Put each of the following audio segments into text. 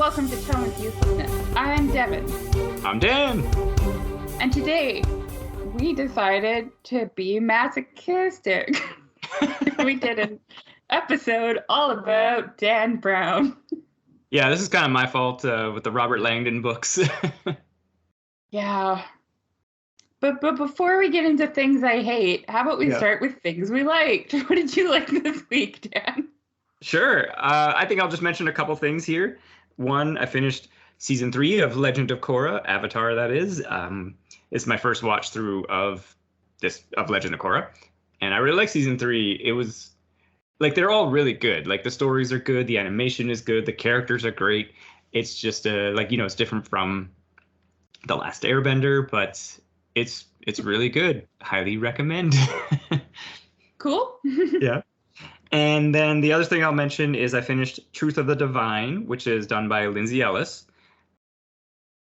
welcome to Tome of Uselessness. I'm Devon. I'm Dan. And today, we decided to be masochistic. We did an episode all about Dan Brown. Yeah, this is kind of my fault with the Robert Langdon books. Yeah. But before we get into things I hate, how about we start with things we liked? What did you like this week, Dan? Sure. I think I'll just mention a couple things here. One, I finished season 3 of Legend of Korra, Avatar, that is. It's my first watch through of Legend of Korra. And I really like season 3. It was like, they're all really good. Like, the stories are good, the animation is good, the characters are great. It's just it's different from The Last Airbender, but it's really good. Highly recommend. Cool. Yeah. And then the other thing I'll mention is I finished Truth of the Divine, which is done by Lindsay Ellis,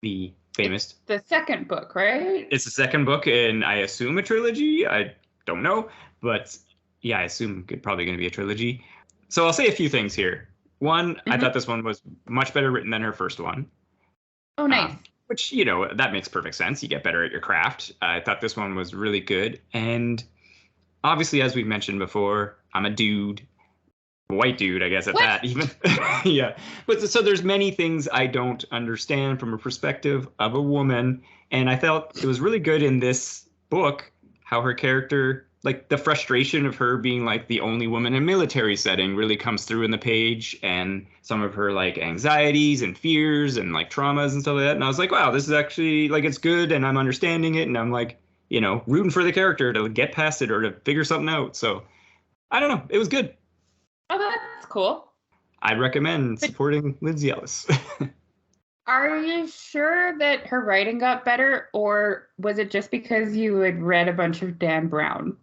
the famous. It's the second book, right? It's the second book in, I assume, a trilogy. I don't know, but yeah, I assume it's probably going to be a trilogy. So I'll say a few things here. One, I thought this one was much better written than her first one. Oh, nice. Which, that makes perfect sense. You get better at your craft. I thought this one was really good. And obviously, as we've mentioned before, I'm a dude. White dude, I guess, at that even. Yeah. But so there's many things I don't understand from a perspective of a woman. And I felt it was really good in this book how her character, like the frustration of her being like the only woman in a military setting really comes through in the page, and some of her like anxieties and fears and like traumas and stuff like that. And I was like, wow, this is actually like, it's good and I'm understanding it. And I'm like, rooting for the character to get past it or to figure something out. So I don't know. It was good. Oh, that's cool. I recommend supporting Lindsay Ellis. Are you sure that her writing got better, or was it just because you had read a bunch of Dan Brown?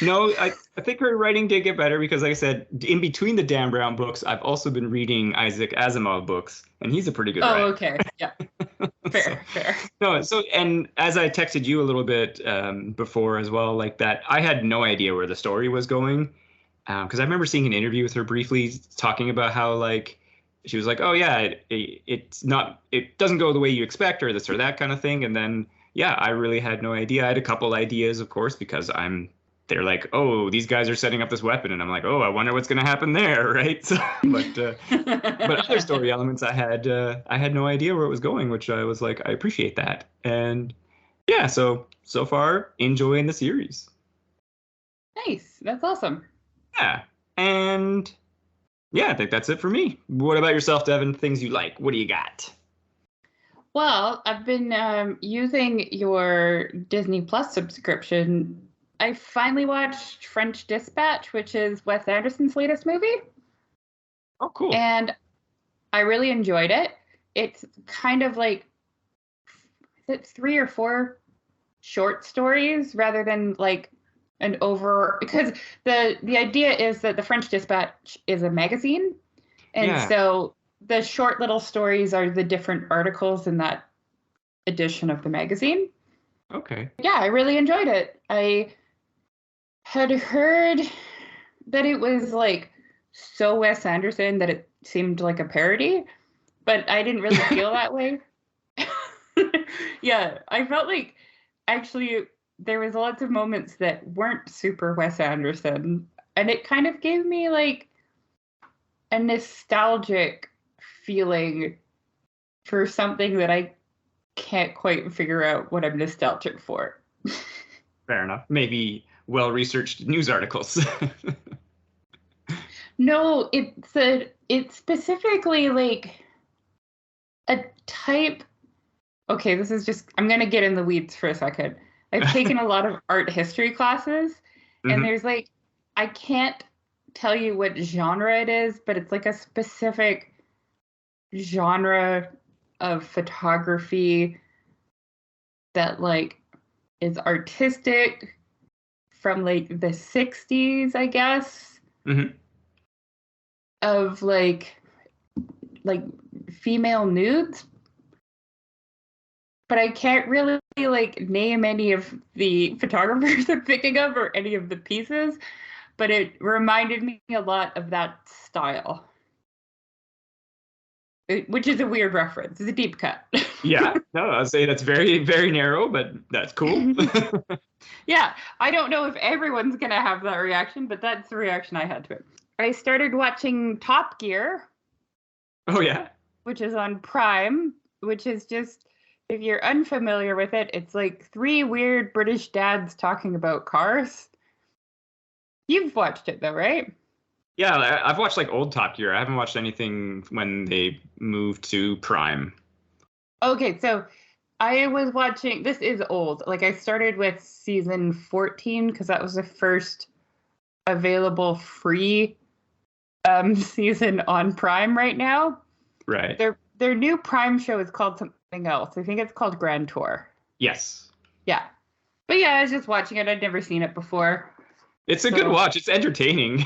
No, I think her writing did get better because, like I said, in between the Dan Brown books, I've also been reading Isaac Asimov books, and he's a pretty good writer. Oh, okay. Yeah. Fair. No, and as I texted you a little bit before as well, like that, I had no idea where the story was going. Because I remember seeing an interview with her briefly talking about how, like, she was like, oh, yeah, it doesn't go the way you expect or this or that kind of thing. And then, yeah, I really had no idea. I had a couple ideas, of course, because they're like, oh, these guys are setting up this weapon. And I'm like, oh, I wonder what's going to happen there. Right. So, but other story elements, I had no idea where it was going, which I was like, I appreciate that. And yeah, so far enjoying the series. Nice. That's awesome. Yeah. And yeah, I think that's it for me. What about yourself, Devon? Things you like? What do you got? Well, I've been using your Disney Plus subscription. I finally watched French Dispatch, which is Wes Anderson's latest movie. Oh, cool. And I really enjoyed it. It's kind of like, is it 3 or 4 short stories rather than like because the idea is that the French Dispatch is a magazine. And so the short little stories are the different articles in that edition of the magazine. Okay. Yeah, I really enjoyed it. I had heard that it was like so Wes Anderson that it seemed like a parody, but I didn't really feel that way. Yeah, I felt like actually there was lots of moments that weren't super Wes Anderson, and it kind of gave me like a nostalgic feeling for something that I can't quite figure out what I'm nostalgic for. Fair enough. Maybe well-researched news articles. No, it's specifically like a type. Okay, this is just, I'm going to get in the weeds for a second. I've taken a lot of art history classes, and there's like, I can't tell you what genre it is, but it's like a specific genre of photography that like is artistic from like the 60s, I guess, of like female nudes. But I can't really like name any of the photographers I'm thinking of or any of the pieces. but it reminded me a lot of that style. Which is a weird reference. It's a deep cut. Yeah, no, I'll say that's very, very narrow, but that's cool. Yeah, I don't know if everyone's going to have that reaction, but that's the reaction I had to it. I started watching Top Gear. Oh, yeah? Which is on Prime, which is just, if you're unfamiliar with it, it's like 3 weird British dads talking about cars. You've watched it though, right? Yeah, I've watched like old Top Gear. I haven't watched anything when they moved to Prime. Okay, so I was watching, this is old. Like I started with season 14 because that was the first available free season on Prime right now. Right. Their new Prime show is called something else. I think it's called Grand Tour. Yes. Yeah. But yeah, I was just watching it. I'd never seen it before. It's a good watch. It's entertaining.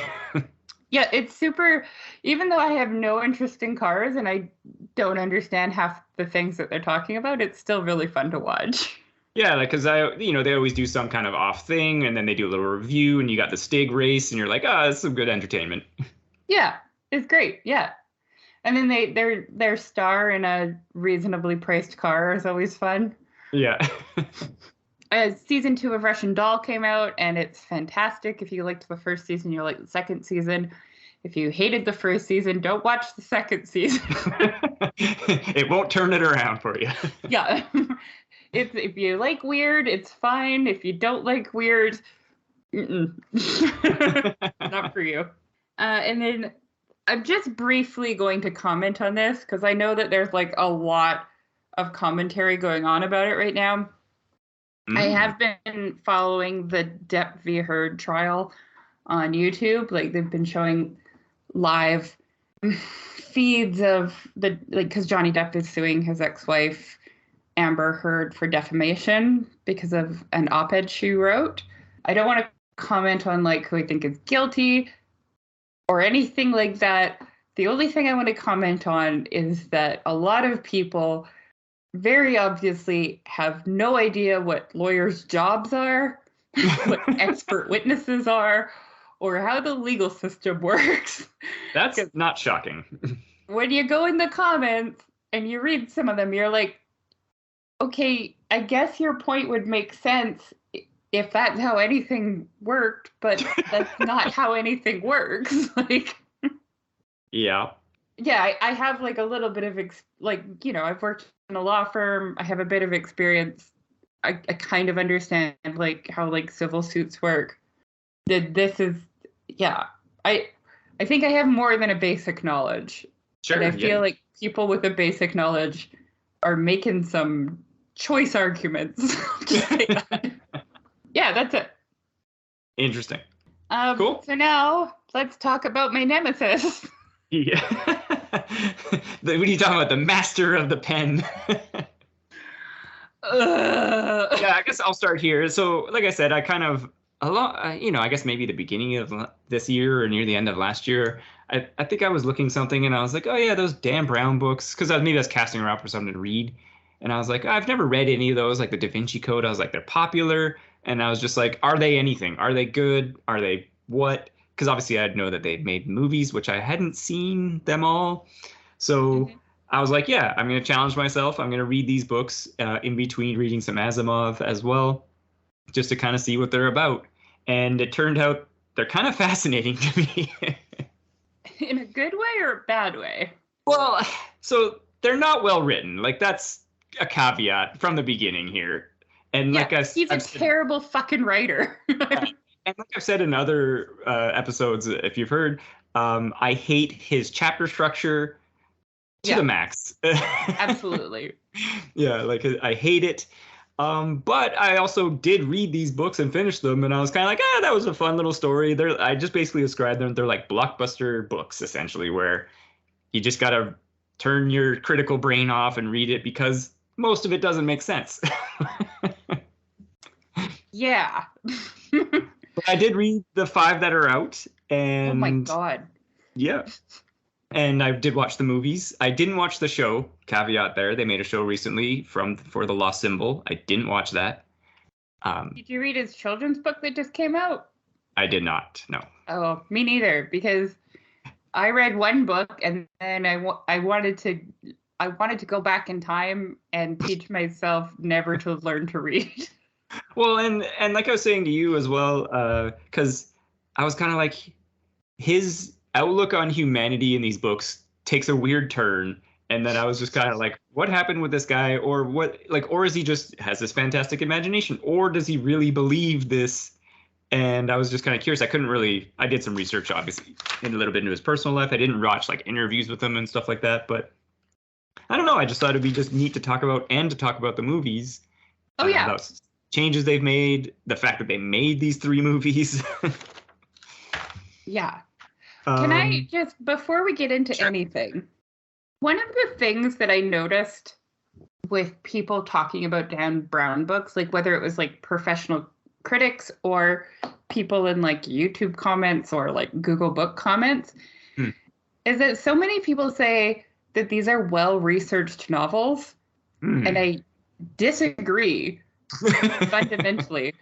Yeah, it's super, even though I have no interest in cars and I don't understand half the things that they're talking about, it's still really fun to watch. Yeah, like, because they always do some kind of off thing, and then they do a little review, and you got the Stig race, and you're like, oh, that's some good entertainment. Yeah, it's great. Yeah. And then their star in a reasonably priced car is always fun. Yeah. Season 2 of Russian Doll came out, and it's fantastic. If you liked the first season, you'll like the second season. If you hated the first season, don't watch the second season. It won't turn it around for you. Yeah. If you like weird, it's fine. If you don't like weird, not for you. And then I'm just briefly going to comment on this because I know that there's like a lot of commentary going on about it right now. I have been following the Depp v. Heard trial on YouTube. Like they've been showing live feeds of because Johnny Depp is suing his ex-wife Amber Heard for defamation because of an op-ed she wrote. I don't want to comment on like who I think is guilty or anything like that. The only thing I want to comment on is that a lot of people very obviously have no idea what lawyers' jobs are, what expert witnesses are, or how the legal system works. That's not shocking. When you go in the comments and you read some of them, you're like, okay, I guess your point would make sense if that's how anything worked, but that's not how anything works. Like, yeah. Yeah, I have like a little bit of, I've worked in a law firm. I have a bit of experience. I kind of understand like how like civil suits work. This is, yeah, I think I have more than a basic knowledge. Sure. And I feel like people with a basic knowledge are making some choice arguments. Yeah, that's it. Interesting. Cool. So now let's talk about my nemesis. Yeah. What are you talking about? The master of the pen. Yeah, I guess I'll start here. So, like I said, I kind of I guess maybe the beginning of this year or near the end of last year, I think I was looking something and I was like, oh yeah, those Dan Brown books, because maybe I was casting around for something to read, and I was like, I've never read any of those, like the Da Vinci Code. I was like, they're popular, and I was just like, are they anything? Are they good? Are they what? Because obviously I'd know that they'd made movies, which I hadn't seen them all. So I was like, yeah, I'm going to challenge myself. I'm going to read these books in between reading some Asimov as well, just to kind of see what they're about. And it turned out they're kind of fascinating to me. In a good way or a bad way? Well, so they're not well written. Like, that's a caveat from the beginning here. And yeah, he's a terrible fucking writer. And like I've said in other episodes, if you've heard, I hate his chapter structure to the max. Absolutely. Yeah, like I hate it. But I also did read these books and finish them, and I was kind of like, that was a fun little story. I just basically described them. They're like blockbuster books, essentially, where you just got to turn your critical brain off and read it because most of it doesn't make sense. Yeah. But I did read the 5 that are out, and oh my god. Yeah. And I did watch the movies. I didn't watch the show. Caveat there. They made a show recently for the Lost Symbol. I didn't watch that. Did you read his children's book that just came out? I did not. No. Oh, me neither, because I read one book and then I wanted to go back in time and teach myself never to learn to read. Well, and like I was saying to you as well, because I was kind of like, his outlook on humanity in these books takes a weird turn, and then I was just kind of like, what happened with this guy, or what, like, or is he just has this fantastic imagination, or does he really believe this? And I was just kind of curious. I did some research, obviously, in a little bit into his personal life. I didn't watch like interviews with him and stuff like that, but I don't know. I just thought it'd be just neat to talk about the movies. Oh yeah. About changes they've made, the fact that they made these 3 movies. Yeah. Can I just, before we get into anything, one of the things that I noticed with people talking about Dan Brown books, like whether it was like professional critics or people in like YouTube comments or like Google Book comments, is that so many people say that these are well-researched novels, and I disagree fundamentally.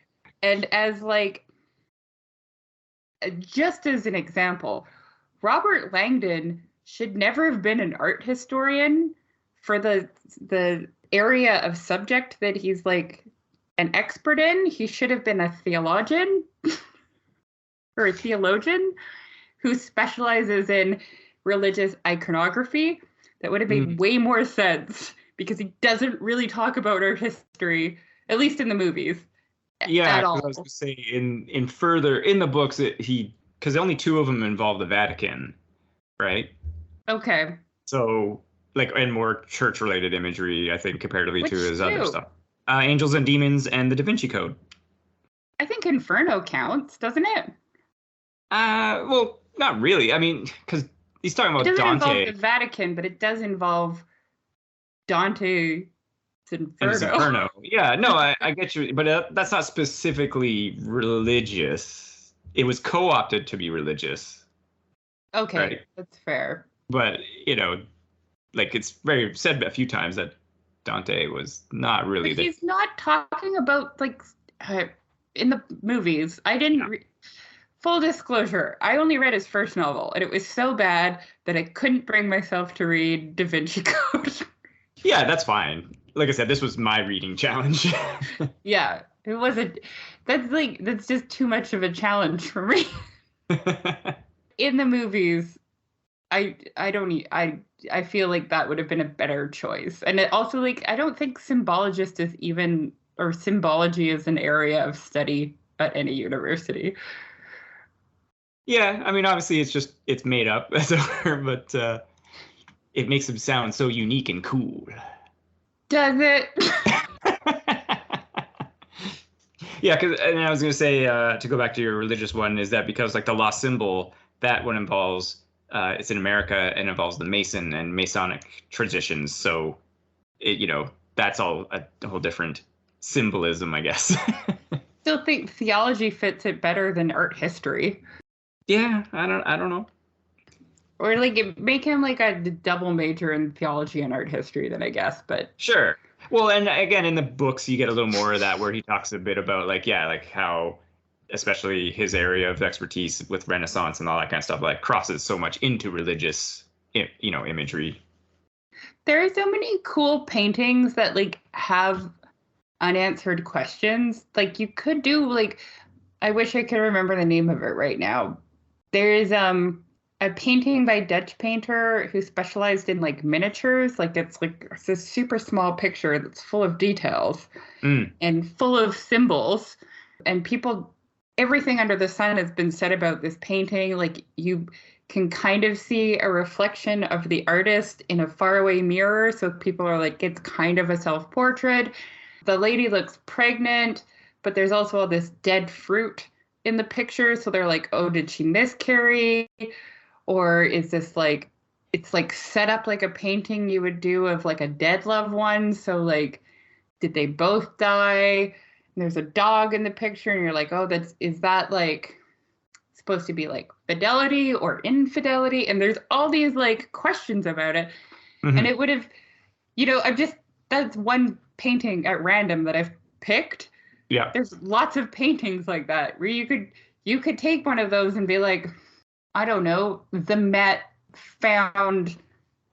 And as like, just as an example, Robert Langdon should never have been an art historian for the area of subject that he's like an expert in. He should have been a theologian or a theologian who specializes in religious iconography. That would have made way more sense, because he doesn't really talk about art history, at least in the movies. Yeah, at all. I was going to say in the books, because only 2 of them involve the Vatican, right? Okay. So, like, and more church-related imagery, I think, comparatively to his other 2? stuff. Angels and Demons and the Da Vinci Code. I think Inferno counts, doesn't it? Well, not really. I mean, because he's talking about It doesn't Dante. involve the Vatican, but it does involve Dante's Inferno. And his Inferno. Yeah, no, I get you, but that's not specifically religious. It was co-opted to be religious. Okay, right? That's fair. But, like it's very said a few times that Dante was not really But he's not talking about, like, in the movies. I didn't full disclosure, I only read his first novel, and it was so bad that I couldn't bring myself to read Da Vinci Code. Yeah, that's fine. Like I said, this was my reading challenge. Yeah, it wasn't. That's just too much of a challenge for me. In the movies, I feel like that would have been a better choice. And it also, like, I don't think symbology is an area of study at any university. Yeah, I mean, obviously it's made up, but it makes them sound so unique and cool. Does it? Yeah, and I was going to say, to go back to your religious one, is that because, like, the lost symbol, that one involves, it's in America and involves the Mason and Masonic traditions. So, that's all a whole different symbolism, I guess. Still think theology fits it better than art history. Yeah, I don't know. Or like make him like a double major in theology and art history, then I guess. But sure. Well, and again, in the books, you get a little more of that, where he talks a bit about like how, especially his area of expertise with Renaissance and all that kind of stuff, like crosses so much into religious, imagery. There are so many cool paintings that like have unanswered questions. Like you could do like, I wish I could remember the name of it right now. There is a painting by a Dutch painter who specialized in like miniatures. Like it's this super small picture that's full of details and full of symbols. And everything under the sun has been said about this painting. Like you can kind of see a reflection of the artist in a faraway mirror. So people are like, it's kind of a self-portrait. The lady looks pregnant, but there's also all this dead fruit in the picture. So they're like, oh, did she miscarry? Or is this like, it's like set up like a painting you would do of like a dead loved one. So like, did they both die? And there's a dog in the picture and you're like, oh, is that like supposed to be like fidelity or infidelity? And there's all these like questions about it. Mm-hmm. And it would have, that's one painting at random that I've picked. Yeah. There's lots of paintings like that where you could you could take one of those and be like, I don't know, the Met found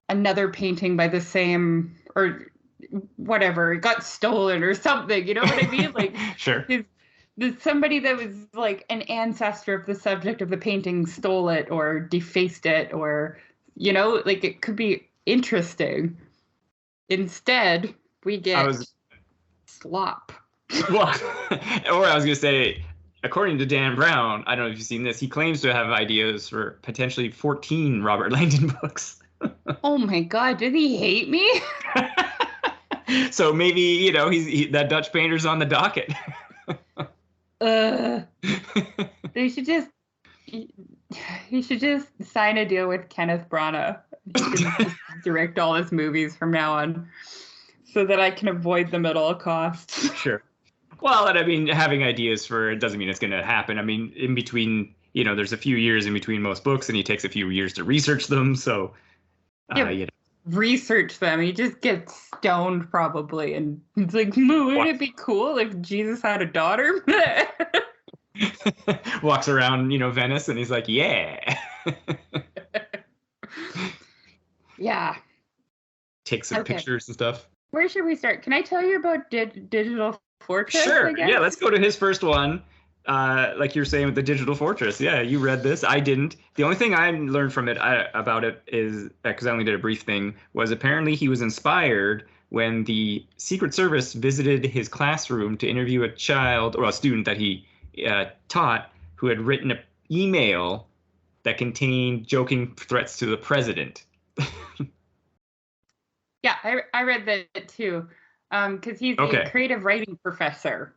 another painting by the same, or whatever, it got stolen or something. You know what I mean? Like, sure. Somebody that was like an ancestor of the subject of the painting stole it or defaced it, or, you know, like it could be interesting. Instead, we get slop. Well, or I was going to say, according to Dan Brown, I don't know if you've seen this, he claims to have ideas for potentially 14 Robert Langdon books. Oh my God, did he hate me? So maybe, you know, that Dutch painter's on the docket. They should just, he should just sign a deal with Kenneth Branagh. He can just direct all his movies from now on, so that I can avoid them at all costs. Sure. Well, and I mean, having ideas for it doesn't mean it's going to happen. I mean, in between, you know, there's a few years in between most books, and he takes a few years to research them. So, you know. Research them. He just gets stoned probably, and it's like, wouldn't it be cool if Jesus had a daughter? Walks around, you know, Venice, and he's like, yeah. Yeah. Takes some pictures and stuff. Where should we start? Can I tell you about Digital Fortress? Sure. Yeah, let's go to his first one. Like you were saying with the Digital Fortress. Yeah, you read this. I didn't. The only thing I learned from it about it is, because I only did a brief thing, was apparently he was inspired when the Secret Service visited his classroom to interview a child, or a student that he taught, who had written an email that contained joking threats to the president. Yeah, I read that too, because he's a creative writing professor.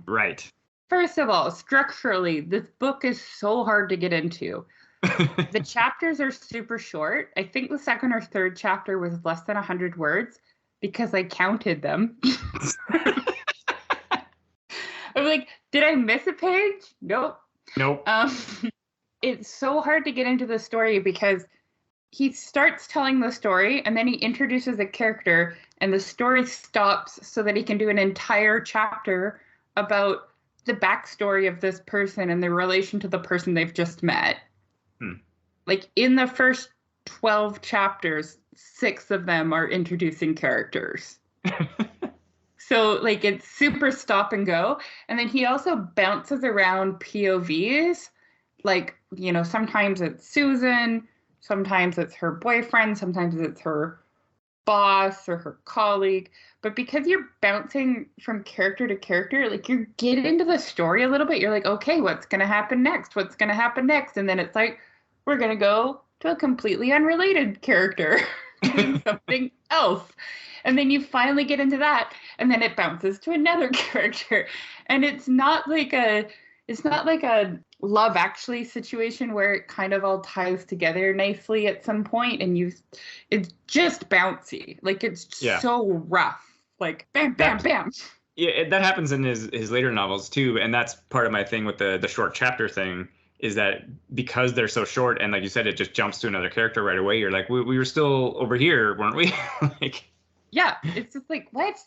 Right. First of all, structurally, this book is so hard to get into. The chapters are super short. I think the second or third chapter was less than 100 words because I counted them. I'm like, did I miss a page? Nope. It's so hard to get into the story because he starts telling the story and then he introduces a character and the story stops so that he can do an entire chapter about the backstory of this person and their relation to the person they've just met. Like in the first 12 chapters, 6 of them are introducing characters. So like it's super stop and go. And then he also bounces around POVs. Like, you know, sometimes it's Susan, sometimes it's her boyfriend, sometimes it's her boss or her colleague. But because you're bouncing from character to character, like you get into the story a little bit. You're like, okay, what's going to happen next? What's going to happen next? And then it's like, we're going to go to a completely unrelated character doing something else. And then you finally get into that. And then it bounces to another character. And it's not like a Love Actually situation where it kind of all ties together nicely at some point, and it's just bouncy. Like it's so rough. Like bam, bam, bam. Yeah, that happens in his later novels too, and that's part of my thing with the short chapter thing, is that because they're so short and like you said, it just jumps to another character right away. You're like, we were still over here, weren't we? Like, yeah, it's just like, what?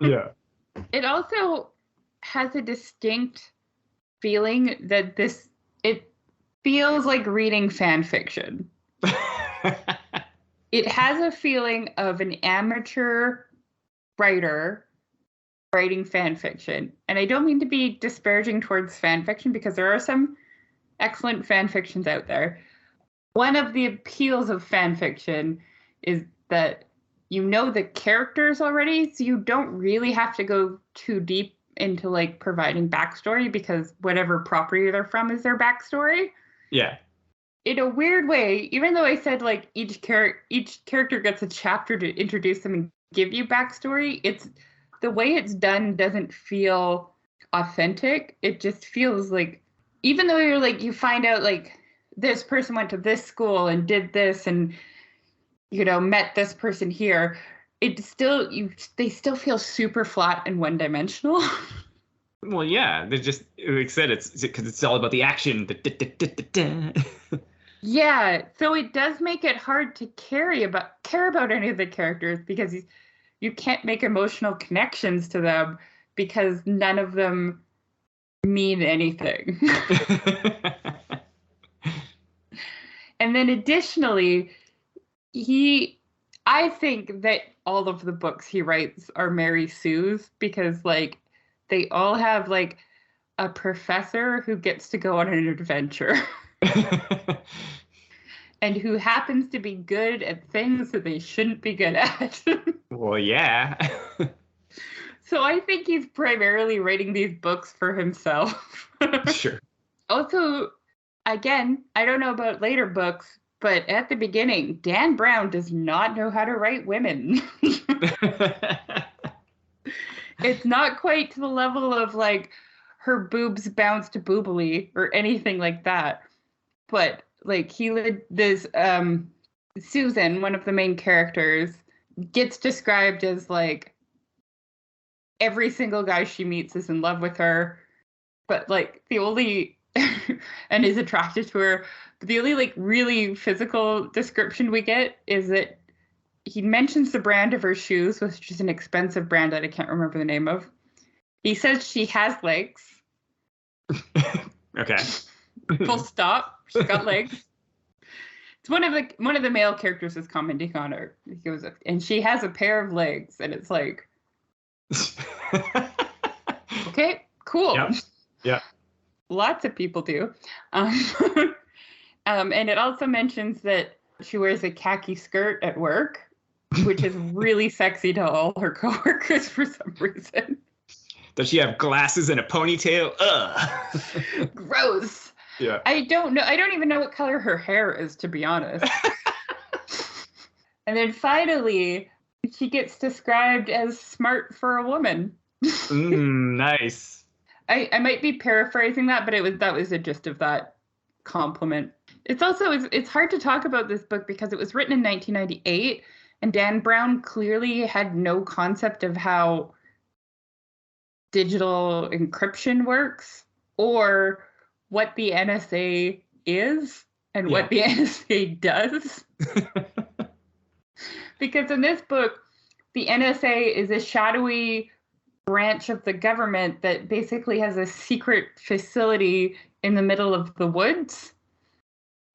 Yeah. It also has a distinct feeling that it feels like reading fan fiction. It has a feeling of an amateur writer writing fan fiction. And I don't mean to be disparaging towards fan fiction because there are some excellent fan fictions out there. One of the appeals of fan fiction is that you know the characters already, so you don't really have to go too deep into like providing backstory because whatever property they're from is their backstory. Yeah. In a weird way, even though I said like each character gets a chapter to introduce them and give you backstory, it's the way it's done doesn't feel authentic. It just feels like, even though you're like, you find out like this person went to this school and did this and, you know, met this person here, they still feel super flat and one-dimensional. Well, yeah, they just, like I said, it's because it's all about the action. Yeah, so it does make it hard to care about any of the characters because you can't make emotional connections to them because none of them mean anything. And then additionally, I think that all of the books he writes are Mary Sue's because like they all have like a professor who gets to go on an adventure and who happens to be good at things that they shouldn't be good at. Well, yeah. So I think he's primarily writing these books for himself. Sure. Also, again, I don't know about later books, but at the beginning, Dan Brown does not know how to write women. It's not quite to the level of like her boobs bounced boobily or anything like that. But like this Susan, one of the main characters, gets described as like every single guy she meets is in love with her, but like the only and is attracted to her. But the only like really physical description we get is that he mentions the brand of her shoes, which is an expensive brand that I can't remember the name of. He says she has legs. Okay. Full stop. She's got legs. It's one of the male characters is commenting on her. He goes, and she has a pair of legs, and it's like, okay, cool. Yep. Yeah. Lots of people do. And it also mentions that she wears a khaki skirt at work, which is really sexy to all her coworkers for some reason. Does she have glasses and a ponytail? Ugh. Gross. Yeah. I don't know. I don't even know what color her hair is, to be honest. And then finally, she gets described as smart for a woman. Nice. I might be paraphrasing that, but that was the gist of that compliment. It's hard to talk about this book because it was written in 1998, and Dan Brown clearly had no concept of how digital encryption works or what the NSA is and what the NSA does. Because in this book, the NSA is a shadowy branch of the government that basically has a secret facility in the middle of the woods.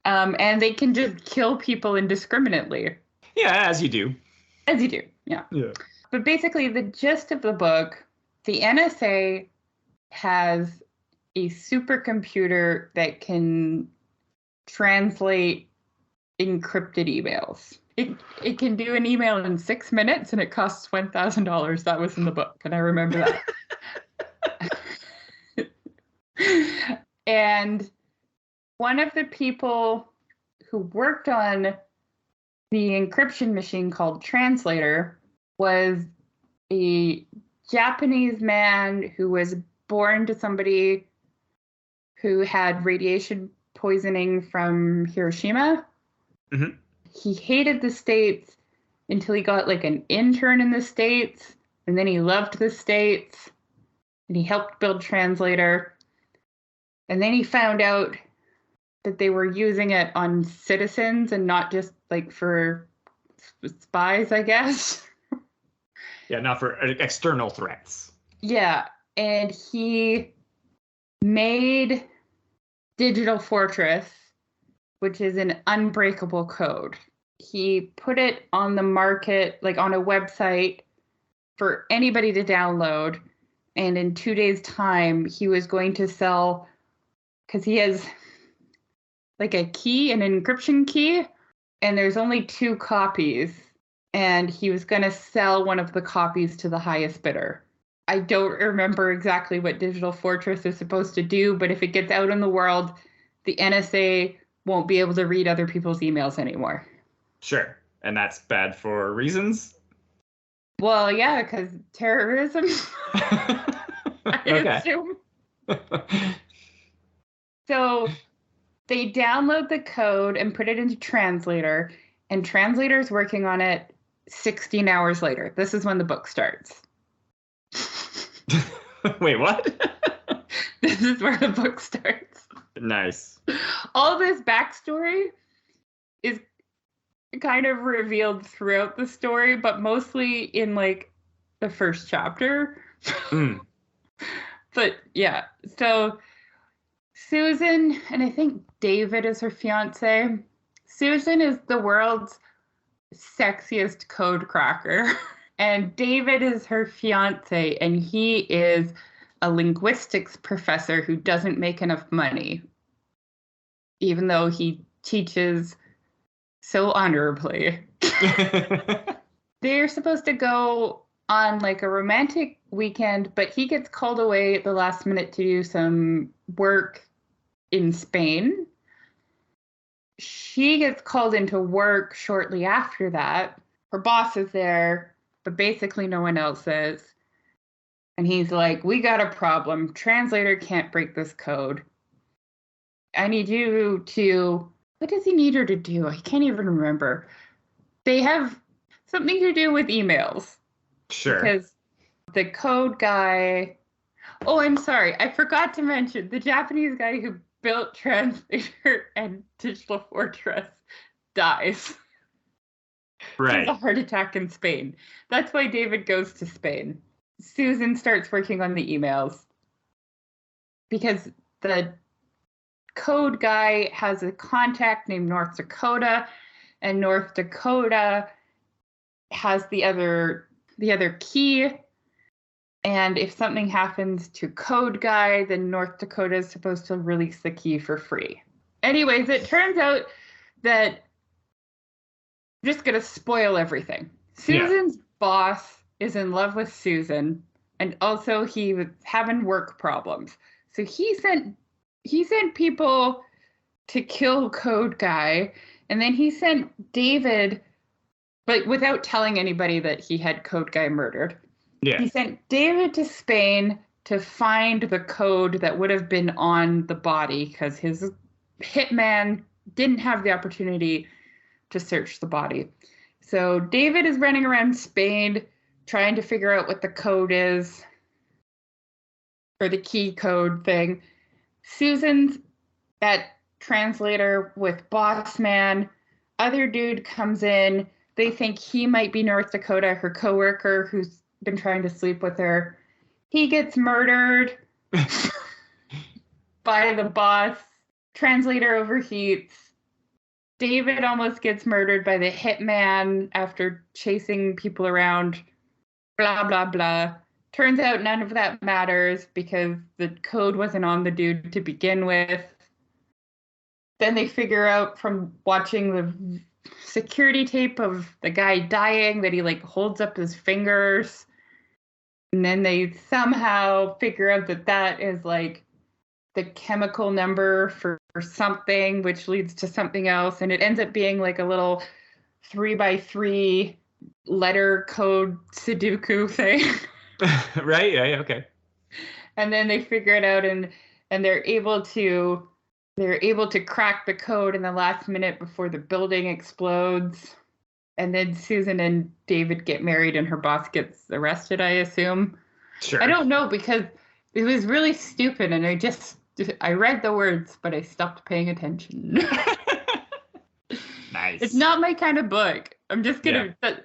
And they can just kill people indiscriminately. Yeah, as you do. As you do, yeah. But basically, the gist of the book, the NSA has a supercomputer that can translate encrypted emails. It can do an email in 6 minutes, and it costs $1,000. That was in the book, and I remember that. And one of the people who worked on the encryption machine called Translator was a Japanese man who was born to somebody who had radiation poisoning from Hiroshima. Mm-hmm. He hated the States until he got like an intern in the States, and then he loved the States, and he helped build Translator. And then he found out that they were using it on citizens and not just like for spies, I guess. Yeah, not for external threats. Yeah, and he made Digital Fortress, which is an unbreakable code. He put it on the market, like on a website for anybody to download. And in 2 days' time, he was going to sell, because he has like a key, an encryption key, and there's only 2 copies. And he was going to sell one of the copies to the highest bidder. I don't remember exactly what Digital Fortress is supposed to do, but if it gets out in the world, the NSA won't be able to read other people's emails anymore. Sure. And that's bad for reasons? Well, yeah, because terrorism. I assume. So they download the code and put it into Translator, and Translator's working on it 16 hours later. This is when the book starts. Wait, what? This is where the book starts. Nice. All this backstory is kind of revealed throughout the story, but mostly in like the first chapter. But yeah, so Susan, and I think David is her fiance. Susan is the world's sexiest code cracker. And David is her fiance, and he is a linguistics professor who doesn't make enough money, even though he teaches so honorably. They're supposed to go on like a romantic weekend, but he gets called away at the last minute to do some work in Spain. She gets called into work shortly after that. Her boss is there, but basically no one else is. And he's like, we got a problem. Translator can't break this code. I need you to... What does he need her to do? I can't even remember. They have something to do with emails. Sure. Because the code guy... Oh, I'm sorry. I forgot to mention the Japanese guy who built Translator and Digital Fortress dies. Right. A heart attack in Spain. That's why David goes to Spain. Susan starts working on the emails because the code guy has a contact named North Dakota, and North Dakota has the other key. And if something happens to code guy, then North Dakota is supposed to release the key for free. Anyways, it turns out that I'm just going to spoil everything. Susan's boss is in love with Susan, and also he was having work problems. So he sent people to kill code guy, and then he sent David, but without telling anybody that he had code guy murdered. Yeah. He sent David to Spain to find the code that would have been on the body because his hitman didn't have the opportunity to search the body. So David is running around Spain trying to figure out what the code is, or the key code thing. Susan's that translator with Boss Man. Other dude comes in. They think he might be North Dakota, her coworker who's been trying to sleep with her. He gets murdered by the boss. Translator overheats. David almost gets murdered by the hitman after chasing people around. Blah, blah, blah. Turns out none of that matters because the code wasn't on the dude to begin with. Then they figure out from watching the security tape of the guy dying that he like holds up his fingers. And then they somehow figure out that that is like the chemical number for something, which leads to something else. And it ends up being like a little 3x3 letter code Sudoku thing. Right. Yeah. Okay. And then they figure it out, and they're able to crack the code in the last minute before the building explodes. And then Susan and David get married, and her boss gets arrested, I assume. Sure. I don't know, because it was really stupid, and I read the words, but I stopped paying attention. Nice. It's not my kind of book. I'm just gonna. Yeah.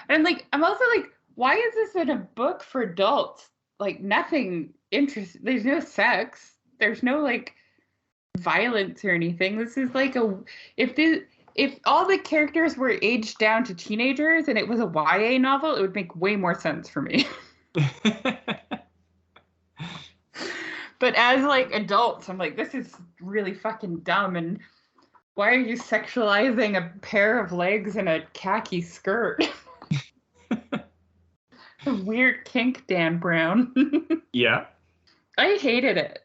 And like, I'm also like, why is this in a book for adults? Like, nothing interesting. There's no sex. There's no like violence or anything. This is like if all the characters were aged down to teenagers and it was a YA novel, it would make way more sense for me. But as like adults, I'm like, this is really fucking dumb. And why are you sexualizing a pair of legs and a khaki skirt? A weird kink, Dan Brown. Yeah. I hated it.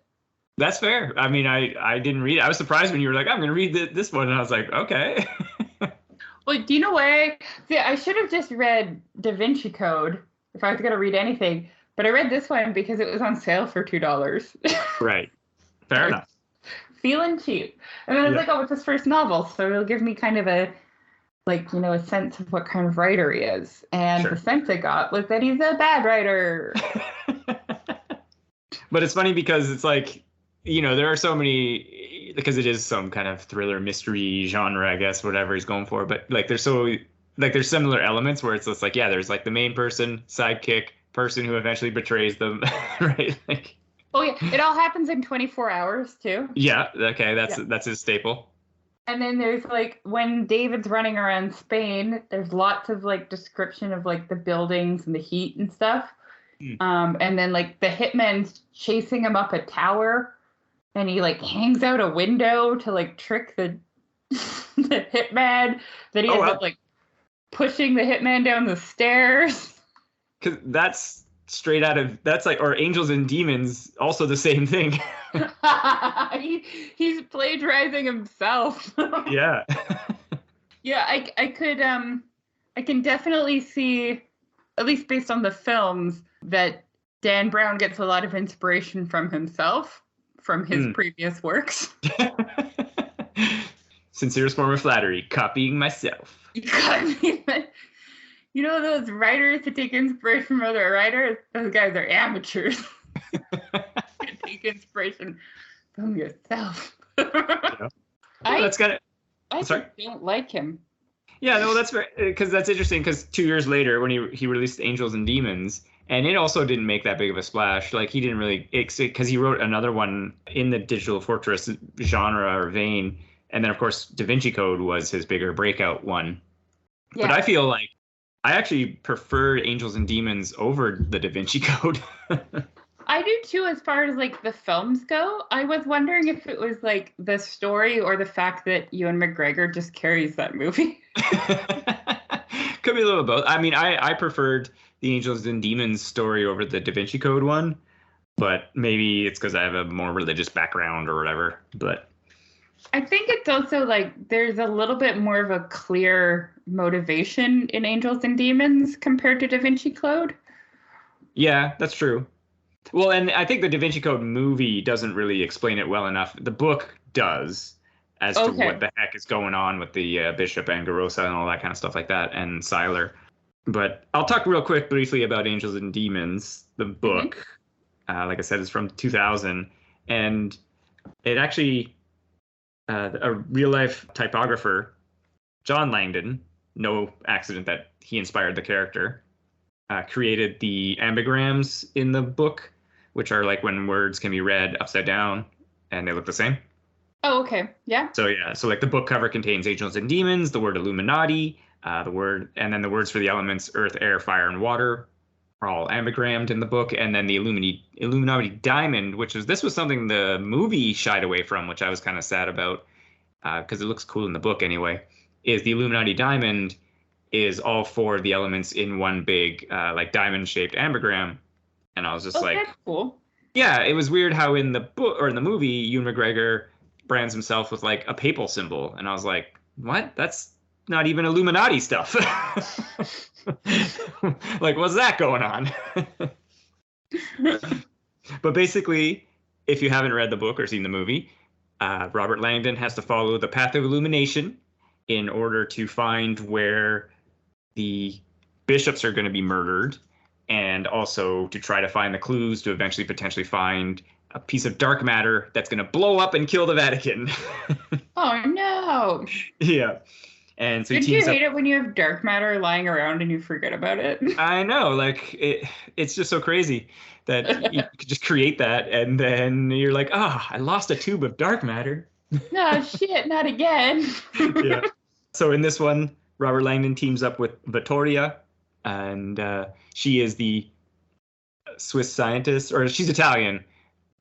That's fair. I mean, I didn't read it. I was surprised when you were like, I'm going to read this one. And I was like, okay. Well, do you know why? See, I should have just read Da Vinci Code if I was going to read anything. But I read this one because it was on sale for $2. Right. Fair enough. Feeling cheap. And then I was like, oh, it's his first novel. So it'll give me kind of a sense of what kind of writer he is. And the sense I got was that he's a bad writer. But it's funny because it's like, there are so many, because it is some kind of thriller mystery genre, I guess, whatever he's going for. But like, there's similar elements where it's just like, yeah, there's like the main person, sidekick, person who eventually betrays them, right? Like, Oh yeah, it all happens in 24 hours too. Yeah, okay, that's his staple. And then there's like when David's running around Spain, there's lots of like description of like the buildings and the heat and stuff. Hmm. And then like the hitman's chasing him up a tower, and he like hangs out a window to like trick the the hitman. Then he ends up like pushing the hitman down the stairs. Because that's straight out of or Angels and Demons, also the same thing. He's plagiarizing himself. Yeah. Yeah, I can definitely see, at least based on the films, that Dan Brown gets a lot of inspiration from himself, from his previous works. Sincerest form of flattery, copying myself. You know those writers that take inspiration from other writers? Those guys are amateurs. Take inspiration from yourself. Yeah. I don't like him. Yeah, no, that's very, because that's interesting. Because 2 years later, when he released Angels and Demons, and it also didn't make that big of a splash. Like he didn't really, because he wrote another one in the digital fortress genre or vein, and then of course Da Vinci Code was his bigger breakout one. Yeah. But I feel like I actually preferred Angels and Demons over the Da Vinci Code. I do too, as far as like the films go. I was wondering if it was like the story or the fact that Ewan McGregor just carries that movie. Could be a little of both. I mean, I preferred the Angels and Demons story over the Da Vinci Code one, but maybe it's because I have a more religious background or whatever. But I think it's also like there's a little bit more of a clear motivation in Angels and Demons compared to Da Vinci Code. Yeah, that's true. Well, and I think the Da Vinci Code movie doesn't really explain it well enough. The book does, as to what the heck is going on with the Bishop and Garosa and all that kind of stuff like that, and Siler. But I'll talk real quick briefly about Angels and Demons, the book. Like I said, it's from 2000. And it actually, a real-life typographer, John Langdon, no accident that he inspired the character, created the ambigrams in the book, which are like when words can be read upside down and they look the same. Oh, okay. Yeah. So like the book cover contains Angels and Demons, the word Illuminati, and then the words for the elements Earth, Air, Fire, and Water are all ambigrammed in the book. And then the Illuminati diamond, this was something the movie shied away from, which I was kind of sad about because it looks cool in the book anyway, is the Illuminati diamond is all four of the elements in one big like diamond-shaped ambigram. And I was just like, that's cool. Yeah, it was weird how in the book or in the movie, Ewan McGregor brands himself with like a papal symbol. And I was like, what? That's not even Illuminati stuff. Like, what's that going on? But basically, if you haven't read the book or seen the movie, Robert Langdon has to follow the path of illumination in order to find where the bishops are going to be murdered, and also to try to find the clues to eventually potentially find a piece of dark matter that's going to blow up and kill the Vatican. Oh, no. Yeah. And so Did you hate it when you have dark matter lying around and you forget about it? I know. Like, it's just so crazy that you could just create that, and then you're like, I lost a tube of dark matter. No, shit, not again. Yeah. So in this one, Robert Langdon teams up with Vittoria, and she is the Swiss scientist, or she's Italian,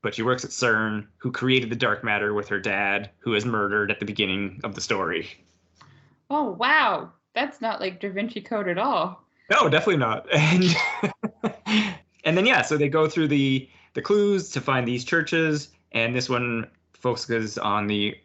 but she works at CERN, who created the dark matter with her dad, who is murdered at the beginning of the story. Oh, wow. That's not like Da Vinci Code at all. No, definitely not. And then, yeah, so they go through the clues to find these churches, and this one focuses on the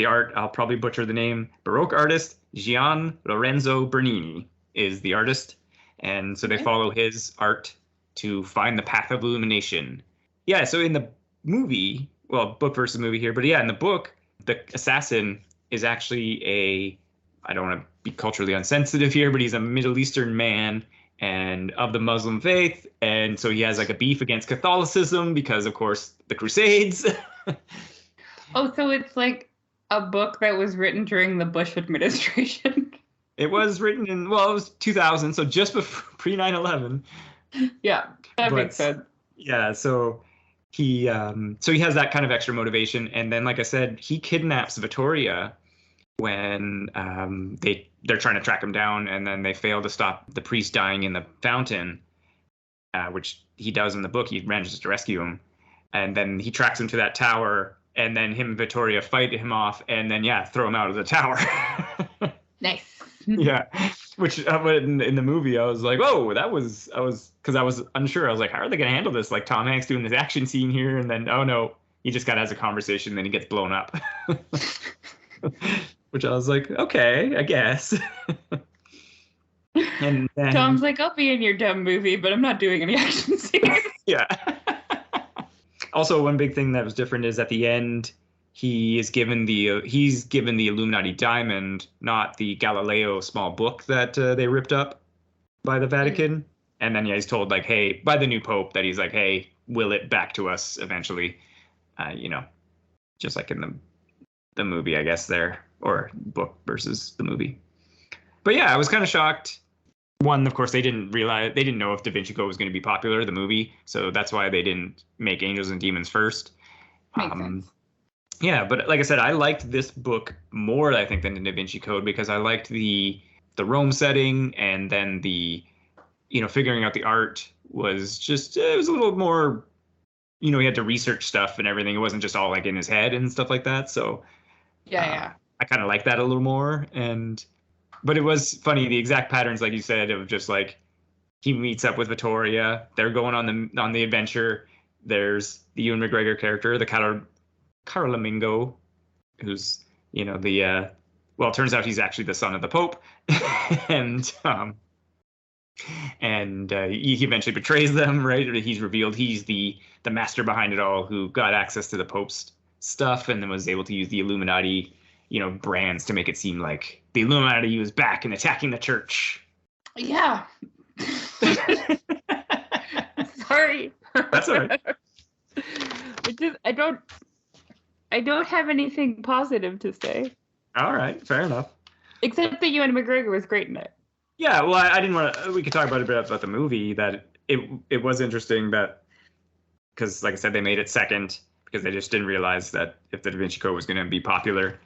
art. I'll probably butcher the name. Baroque artist Gian Lorenzo Bernini is the artist. And so they follow his art to find the path of illumination. Yeah, so in the movie, well, book versus movie here, but yeah, in the book, the assassin is actually I don't want to be culturally insensitive here, but he's a Middle Eastern man and of the Muslim faith. And so he has like a beef against Catholicism because, of course, the Crusades. Oh, so it's like a book that was written during the Bush administration. It was written it was 2000, so just before pre 9/11. Yeah, that makes sense. Yeah, so So he has that kind of extra motivation, and then like I said, he kidnaps Vittoria when they're trying to track him down, and then they fail to stop the priest dying in the fountain, which he does in the book. He manages to rescue him, and then he tracks him to that tower, and then him and Vittoria fight him off, and then throw him out of the tower. Nice. Yeah, which in the movie I was like, oh, because I was unsure. I was like, how are they gonna handle this? Like Tom Hanks doing this action scene here, and then oh no, he just has a conversation, and then he gets blown up. Which I was like, okay, I guess. And then, Tom's like, I'll be in your dumb movie, but I'm not doing any action scenes. Yeah. Also, one big thing that was different is at the end, he's given the Illuminati diamond, not the Galileo small book that they ripped up by the Vatican. And then he's told like, hey, by the new Pope, that he's like, hey, will it back to us eventually? Just like in the movie, I guess there, or book versus the movie. But yeah, I was kind of shocked. One, of course, they didn't know if Da Vinci Code was going to be popular, the movie, so that's why they didn't make Angels and Demons first. Makes sense. Yeah, but like I said, I liked this book more, I think, than the Da Vinci Code, because I liked the Rome setting, and then the figuring out the art was just, it was a little more, he had to research stuff and everything. It wasn't just all like in his head and stuff like that. So yeah. I kind of like that a little more. But it was funny, the exact patterns, like you said, of just like he meets up with Vittoria, they're going on the adventure. There's the Ewan McGregor character, the Carolamingo, who's it turns out he's actually the son of the Pope, and he eventually betrays them. Right, he's revealed he's the master behind it all, who got access to the Pope's stuff, and then was able to use the Illuminati brands to make it seem like the Illuminati was back and attacking the church. Yeah. Sorry. That's all right. I don't have anything positive to say. All right, fair enough. Except that Ewan McGregor was great in it. Yeah, well, I didn't want to. We could talk about a bit about the movie. That it was interesting that, because like I said, they made it second because they just didn't realize that if the Da Vinci Code was going to be popular.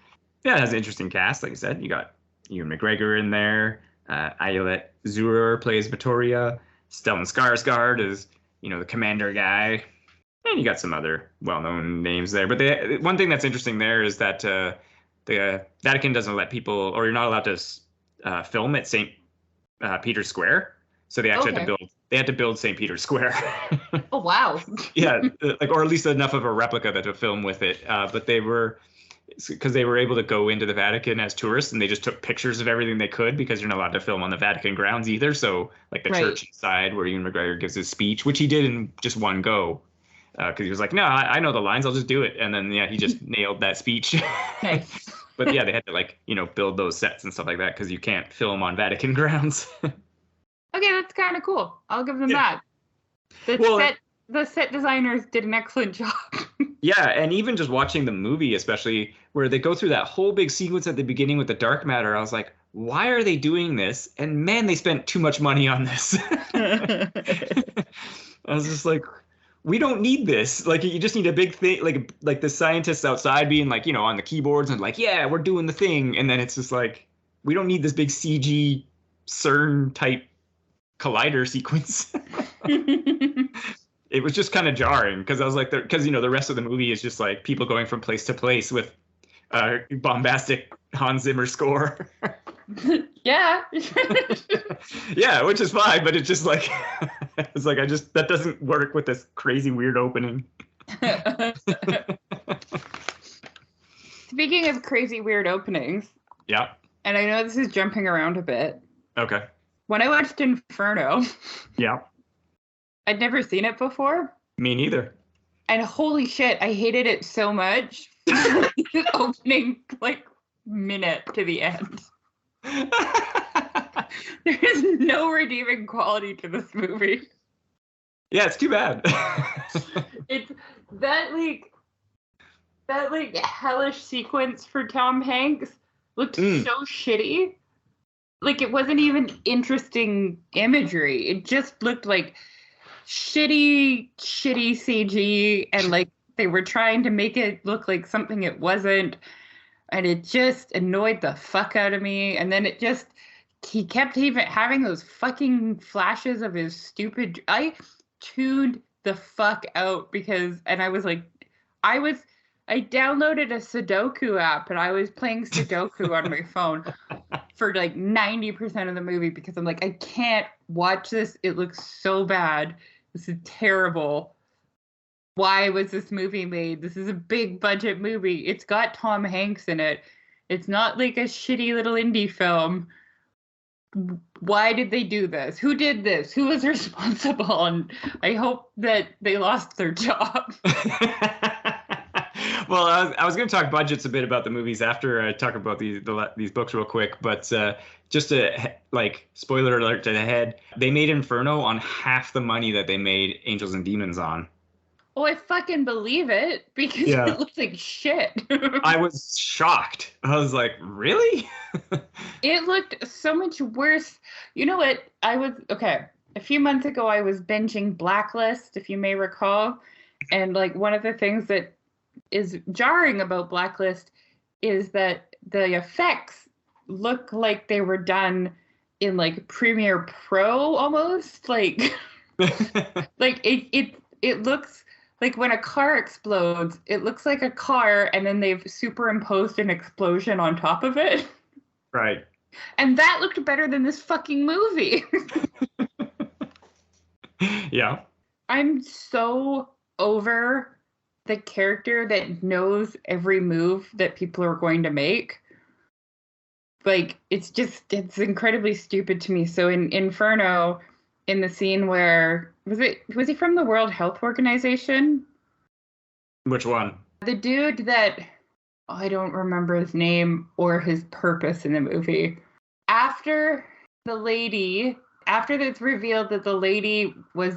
Yeah, it has an interesting cast. Like I said, you got Ewan McGregor in there. Ayelet Zurer plays Vittoria. Stellan Skarsgård is, the commander guy. And you got some other well-known names there. But one thing that's interesting there is that the Vatican doesn't let people, or you're not allowed to film at St. Peter's Square. So they actually had to build St. Peter's Square. Oh, wow. Yeah, or at least enough of a replica to film with it. But because they were able to go into the Vatican as tourists, and they just took pictures of everything they could, because you're not allowed to film on the Vatican grounds either. So like the church inside where Ewan McGregor gives his speech, which he did in just one go, because he was like, no, I know the lines, I'll just do it. And then he just nailed that speech. Nice. But yeah, they had to build those sets and stuff like that, because you can't film on Vatican grounds. Okay, that's kind of cool. I'll give them that. The set designers did an excellent job. Yeah, and even just watching the movie, especially where they go through that whole big sequence at the beginning with the dark matter, I was like, why are they doing this? And man, they spent too much money on this. I was just like, we don't need this. Like, you just need a big thing, like the scientists outside being like, on the keyboards and like, yeah, we're doing the thing. And then it's just like, we don't need this big CG CERN type collider sequence. It was just kind of jarring, because I was like, because the rest of the movie is just like people going from place to place with bombastic Hans Zimmer score. Yeah. Yeah, which is fine, but it's just like it's like that doesn't work with this crazy weird opening. Speaking of crazy weird openings. Yeah. And I know this is jumping around a bit. Okay. When I watched Inferno. Yeah. I'd never seen it before. Me neither. And holy shit, I hated it so much. The opening minute to the end. There is no redeeming quality to this movie. Yeah, it's too bad. It's that hellish sequence for Tom Hanks looked so shitty. Like, it wasn't even interesting imagery. It just looked like shitty CG, and like they were trying to make it look like something it wasn't, and it just annoyed the fuck out of me. And then he kept even having those fucking flashes of his stupid. I tuned the fuck out and I was like, I downloaded a Sudoku app and I was playing Sudoku on my phone for like 90% of the movie because I'm like, I can't watch this. It looks so bad. This is terrible. Why was this movie made? This is a big budget movie. It's got Tom Hanks in it. It's not like a shitty little indie film. Why did they do this? Who did this? Who was responsible? And I hope that they lost their job. Well, I was going to talk budgets a bit about the movies after I talk about these books real quick, but just a spoiler alert to the head, they made Inferno on half the money that they made Angels and Demons on. Oh, I fucking believe it because it looks like shit. I was shocked. I was like, really? It looked so much worse. You know what? A few months ago, I was binging Blacklist, if you may recall. And like one of the things that is jarring about Blacklist is that the effects look like they were done in like Premiere Pro almost. Like, like it looks like when a car explodes, it looks like a car and then they've superimposed an explosion on top of it. Right. And that looked better than this fucking movie. Yeah. I'm so over the character that knows every move that people are going to make. Like, it's incredibly stupid to me. So in Inferno, in the scene where, was he from the World Health Organization? Which one? The dude that, I don't remember his name or his purpose in the movie. After it's revealed that the lady was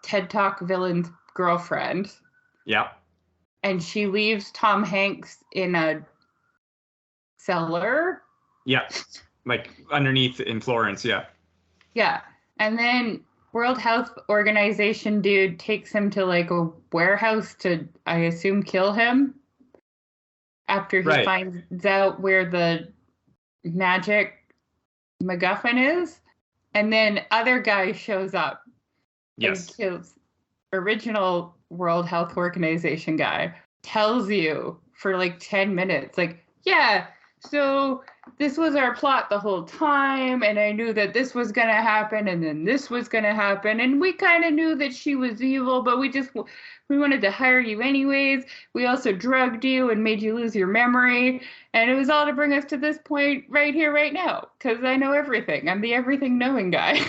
TED Talk villain's girlfriend. Yeah. And she leaves Tom Hanks in a cellar. Yeah. Like underneath in Florence, yeah. Yeah. And then World Health Organization dude takes him to like a warehouse to, I assume, kill him. After he finds out where the magic MacGuffin is. And then other guy shows up. Yes. And kills original World Health Organization guy. Tells you for like 10 minutes, like, yeah, so this was our plot the whole time, and I knew that this was going to happen, and then this was going to happen, and we kind of knew that she was evil, but we wanted to hire you anyways. We also drugged you and made you lose your memory, and it was all to bring us to this point right here, right now, because I know everything. I'm the everything knowing guy.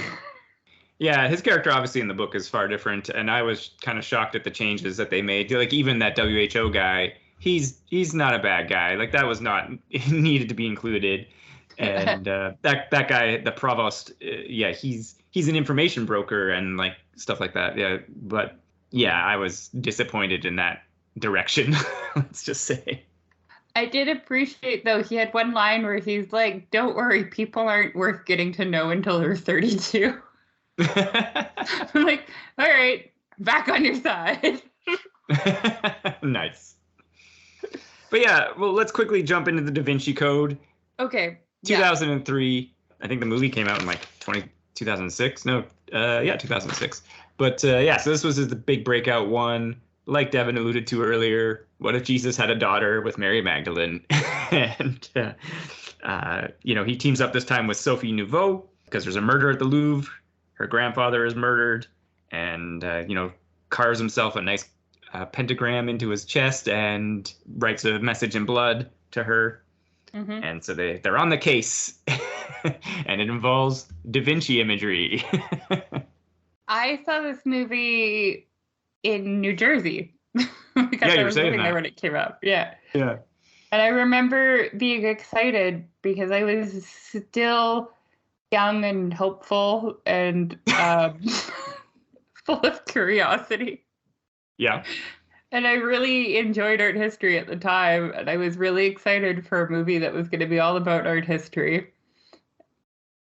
Yeah, his character obviously in the book is far different, and I was kind of shocked at the changes that they made. Like even that WHO guy, he's not a bad guy. Like that was not needed to be included. And that guy, the provost, he's an information broker and like stuff like that. Yeah, but yeah, I was disappointed in that direction. Let's just say. I did appreciate though he had one line where he's like, "Don't worry, people aren't worth getting to know until they're 32." I'm like, all right, back on your side. Nice. But yeah, well, let's quickly jump into the Da Vinci Code. Okay. 2003. Yeah. I think the movie came out in like 2006. No, 2006. But so this was the big breakout one. Like Devon alluded to earlier, what if Jesus had a daughter with Mary Magdalene? And, he teams up this time with Sophie Nouveau because there's a murder at the Louvre. Her grandfather is murdered and, carves himself a nice pentagram into his chest and writes a message in blood to her. Mm-hmm. And so they're on the case. And it involves Da Vinci imagery. I saw this movie in New Jersey. Because you were saying that. There when it came out. Yeah. Yeah. And I remember being excited because I was still young and hopeful and full of curiosity. Yeah. And I really enjoyed art history at the time. And I was really excited for a movie that was going to be all about art history.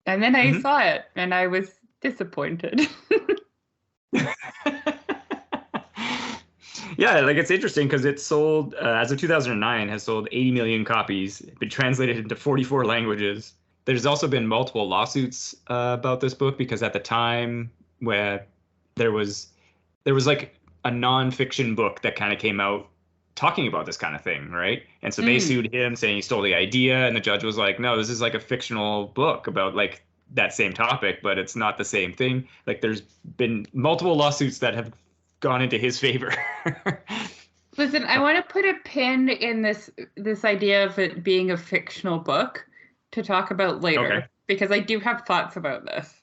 And then I saw it and I was disappointed. Yeah, like it's interesting because it sold, as of 2009, has sold 80 million copies, been translated into 44 languages. There's also been multiple lawsuits about this book because at the time where there was like a nonfiction book that kind of came out talking about this kind of thing, right? And so they Mm. sued him saying he stole the idea, and the judge was like, "No, this is like a fictional book about like that same topic, but it's not the same thing." Like there's been multiple lawsuits that have gone into his favor. Listen, I want to put a pin in this idea of it being a fictional book to talk about later, Okay. because I do have thoughts about this.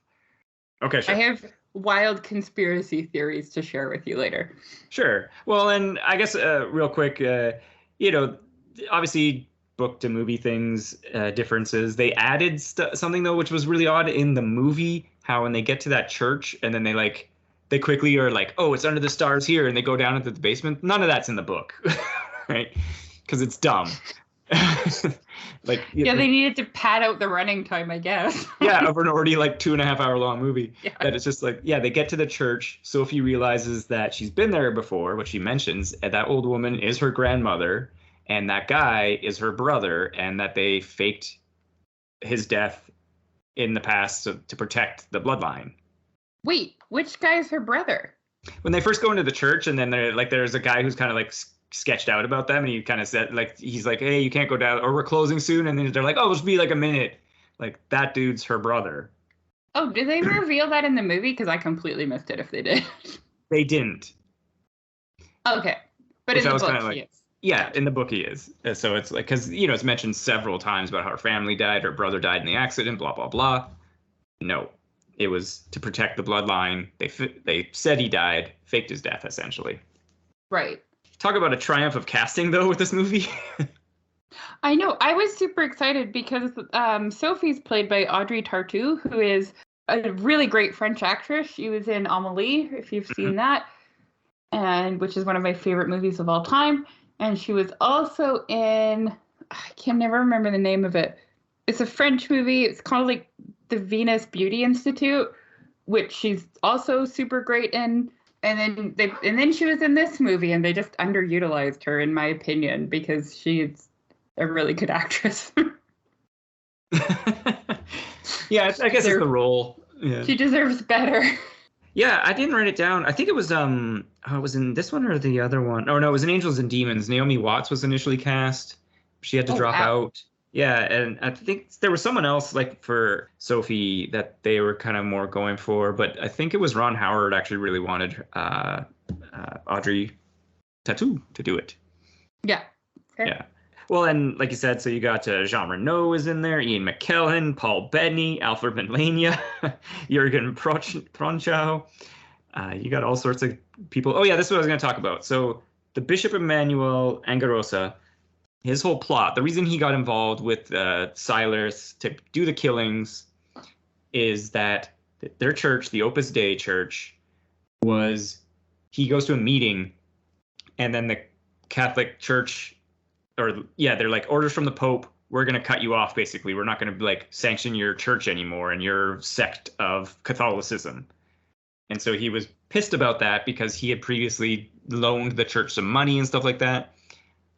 Okay, I sure. have wild conspiracy theories to share with you later. Sure. Well, and I guess real quick, you know, obviously book to movie things, differences. They added something though, which was really odd in the movie. How when they get to that church and then they quickly are like, oh, it's under the stars here, and they go down into the basement. None of that's in the book, right? Because it's dumb. Like Yeah, they needed to pad out the running time, I guess. yeah, of an already like 2.5 hour long movie. Yeah. That it's just like, yeah, they get to the church. Sophie realizes that she's been there before, what she mentions, and that old woman is her grandmother, and that guy is her brother, and that they faked his death in the past to protect the bloodline. Wait, which guy is her brother? When they first go into the church, and then there's a guy who's kind of like sketched out about them, and he kind of said like he's like, hey, you can't go down, or we're closing soon, and then they're like, oh, it'll be like a minute. Like that dude's her brother. Oh, did they reveal that in the movie? Because I completely missed it if they did. They didn't. Okay. But Which in I the was book, kind of like, he is. yeah, in the book he is. So it's like, because, it's mentioned several times about how her family died, her brother died in the accident, blah, blah, blah. No, it was to protect the bloodline. They said he died, faked his death, essentially. Right. Talk about a triumph of casting, though, with this movie. I know. I was super excited because Sophie's played by Audrey Tautou, who is a really great French actress. She was in Amélie, if you've seen that, and which is one of my favorite movies of all time. And she was also in, I can never remember the name of it. It's a French movie. It's called like The Venus Beauty Institute, which she's also super great in. And then she was in this movie, and they just underutilized her, in my opinion, because she's a really good actress. Yeah, I guess it's the role. Yeah. She deserves better. Yeah, I didn't write it down. I think it was it was in this one or the other one. Oh no, it was in Angels and Demons. Naomi Watts was initially cast. She had to drop out. Yeah, and I think there was someone else like for Sophie that they were kind of more going for, but I think it was Ron Howard actually really wanted Audrey Tautou to do it. Yeah. Fair. Yeah. Well, and like you said, so you got Jean Reno is in there, Ian McKellen, Paul Bettany, Alfred Melania, Jürgen Prochnow. You got all sorts of people. Oh, yeah, this is what I was going to talk about. So the Bishop Emmanuel Angarosa, his whole plot, the reason he got involved with Silas to do the killings is that their church, the Opus Dei church, he goes to a meeting, and then the Catholic Church, they're like, orders from the Pope, we're going to cut you off, basically. We're not going to like sanction your church anymore and your sect of Catholicism. And so he was pissed about that because he had previously loaned the church some money and stuff like that.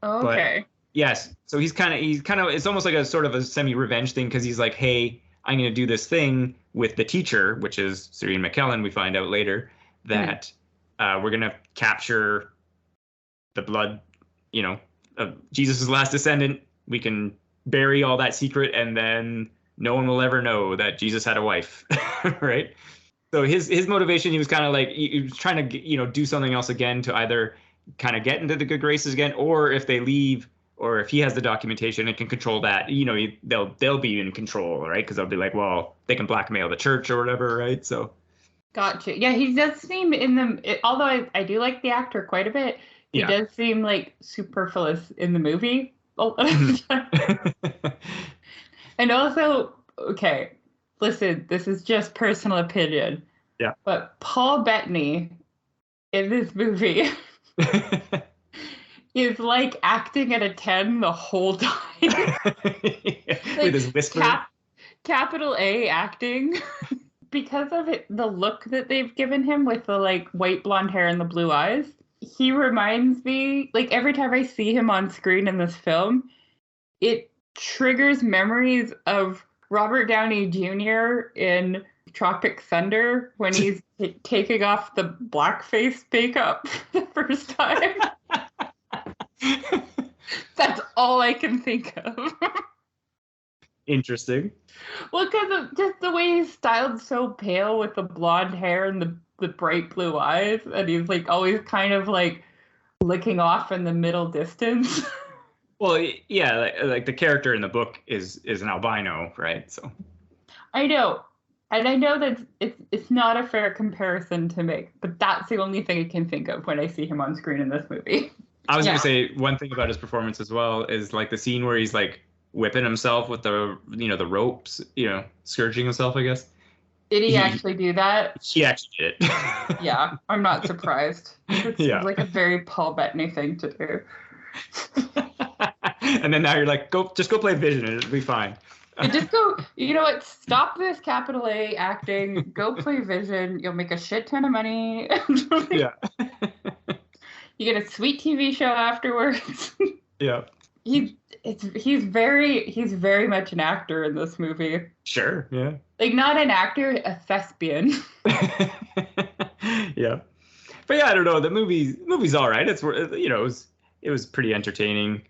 Okay. But, yes. So he's kind of, it's almost like a sort of a semi-revenge thing because he's like, hey, I'm going to do this thing with the teacher, which is Sir Ian McKellen, we find out later, that we're going to capture the blood, of Jesus' last descendant. We can bury all that secret, and then no one will ever know that Jesus had a wife, right? So his motivation, he was kind of like, he was trying to, do something else again to either kind of get into the good graces again, or if they leave, or if he has the documentation and can control that, they'll be in control, right? Because they'll be like, well, they can blackmail the church or whatever, right? So. Gotcha. Yeah, he does seem although I do like the actor quite a bit, he does seem like superfluous in the movie a lot of the time. And also, okay, listen, this is just personal opinion. Yeah. But Paul Bettany in this movie is like acting at a 10 the whole time. With his whisper. Capital A acting. because of it, the look that they've given him with the like white blonde hair and the blue eyes, he reminds me, like every time I see him on screen in this film, it triggers memories of Robert Downey Jr. in Tropic Thunder when he's taking off the blackface makeup for the first time. That's all I can think of. Interesting. Well, because of just the way he's styled so pale with the blonde hair and the bright blue eyes, and he's like always kind of like looking off in the middle distance. Well, yeah, like the character in the book is an albino, right? So I know. And I know that it's not a fair comparison to make, but that's the only thing I can think of when I see him on screen in this movie. I was gonna say one thing about his performance as well is like the scene where he's like whipping himself with the the ropes, scourging himself, I guess. Did he actually do that? He actually did it. Yeah, I'm not surprised. It seems like a very Paul Bettany thing to do. And then now you're like, just go play Vision and it'll be fine. And just go, you know what? Stop this capital A acting. Go play Vision. You'll make a shit ton of money. Yeah. You get a sweet TV show afterwards. Yeah. He's very much an actor in this movie. Sure. Yeah. Like not an actor, a thespian. Yeah. But yeah, I don't know. The movie's all right. It's it was pretty entertaining.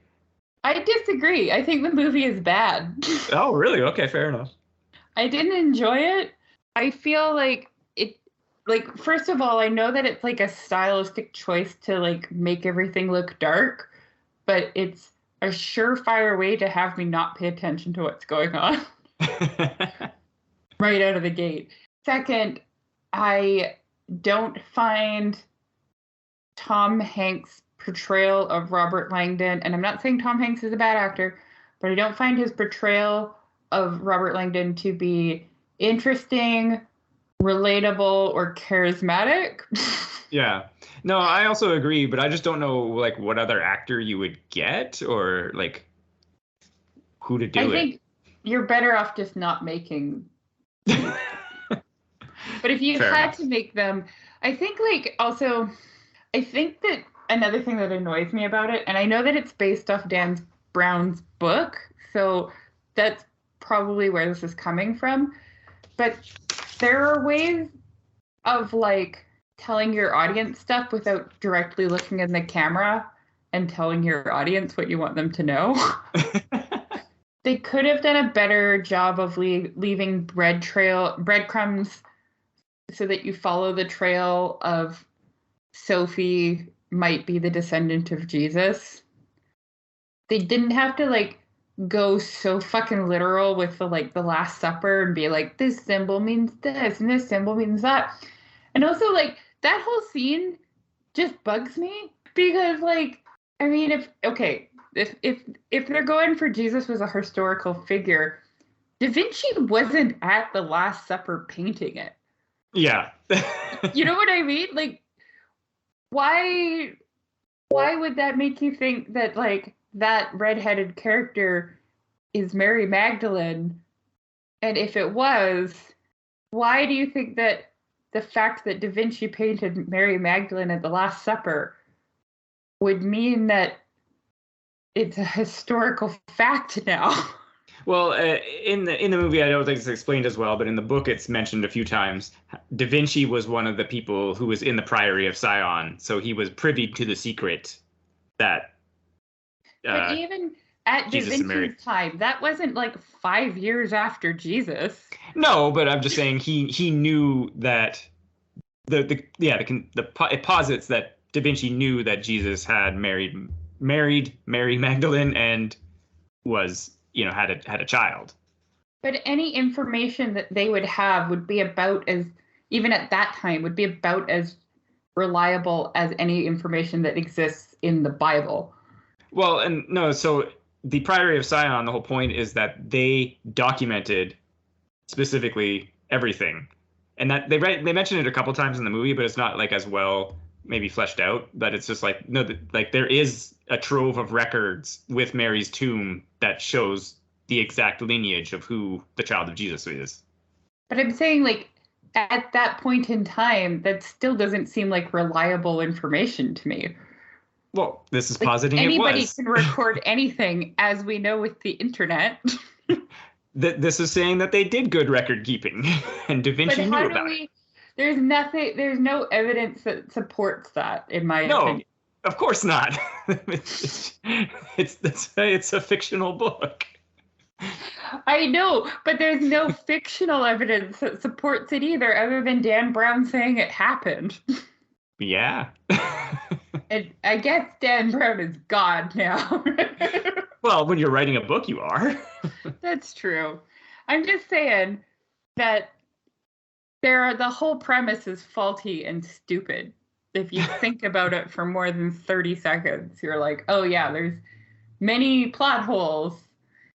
I disagree. I think the movie is bad. Oh, really? Okay, fair enough. I didn't enjoy it. I feel like it, like, first of all, I know that it's like a stylistic choice to like make everything look dark, but it's a surefire way to have me not pay attention to what's going on right out of the gate. Second, I don't find Tom Hanks' portrayal of Robert Langdon, and I'm not saying Tom Hanks is a bad actor, but I don't find his portrayal of Robert Langdon to be interesting, relatable, or charismatic. Yeah. No, I also agree, but I just don't know like what other actor you would get or like who to do it. I think you're better off just not making. But if you had to make them, I think like also, I think that another thing that annoys me about it, and I know that it's based off Dan Brown's book, so that's probably where this is coming from, but there are ways of like telling your audience stuff without directly looking in the camera and telling your audience what you want them to know. They could have done a better job of leaving breadcrumbs so that you follow the trail of Sophie might be the descendant of Jesus. They didn't have to like go so fucking literal with the Last Supper and be like, this symbol means this and this symbol means that. And also like that whole scene just bugs me because like, I mean, if they're going for Jesus was a historical figure, Da Vinci wasn't at the Last Supper painting it. Yeah. You know what I mean? Like, why would that make you think that like that redheaded character is Mary Magdalene? And if it was, why do you think that the fact that Da Vinci painted Mary Magdalene at the Last Supper would mean that it's a historical fact now? Well, in the movie, I don't think it's explained as well, but in the book, it's mentioned a few times. Da Vinci was one of the people who was in the Priory of Sion, so he was privy to the secret that. But even at Da Vinci's time, that wasn't like 5 years after Jesus. No, but I'm just saying he knew that it posits that Da Vinci knew that Jesus had married Mary Magdalene and was. Had a child. But any information that they would have would be about as, even at that time, would be about as reliable as any information that exists in the Bible. Well, and no, so the Priory of Sion, the whole point is that they documented specifically everything. And that they mention it a couple times in the movie, but it's not like as well maybe fleshed out, but it's just like, no, like there is a trove of records with Mary's tomb that shows the exact lineage of who the child of Jesus is. But I'm saying like at that point in time, that still doesn't seem like reliable information to me. Well, this is Like, positing it anybody was. can record anything, as we know with the internet. This is saying that they did good record keeping, and Da But Vinci how knew do about we? There's no evidence that supports that, in my it. No, opinion. of course not. It's a fictional book. I know, but there's no fictional evidence that supports it either, other than Dan Brown saying it happened. Yeah. And I guess Dan Brown is God now. Well, when you're writing a book, you are. That's true. I'm just saying that the whole premise is faulty and stupid. If you think about it for more than 30 seconds, you're like, oh yeah, there's many plot holes.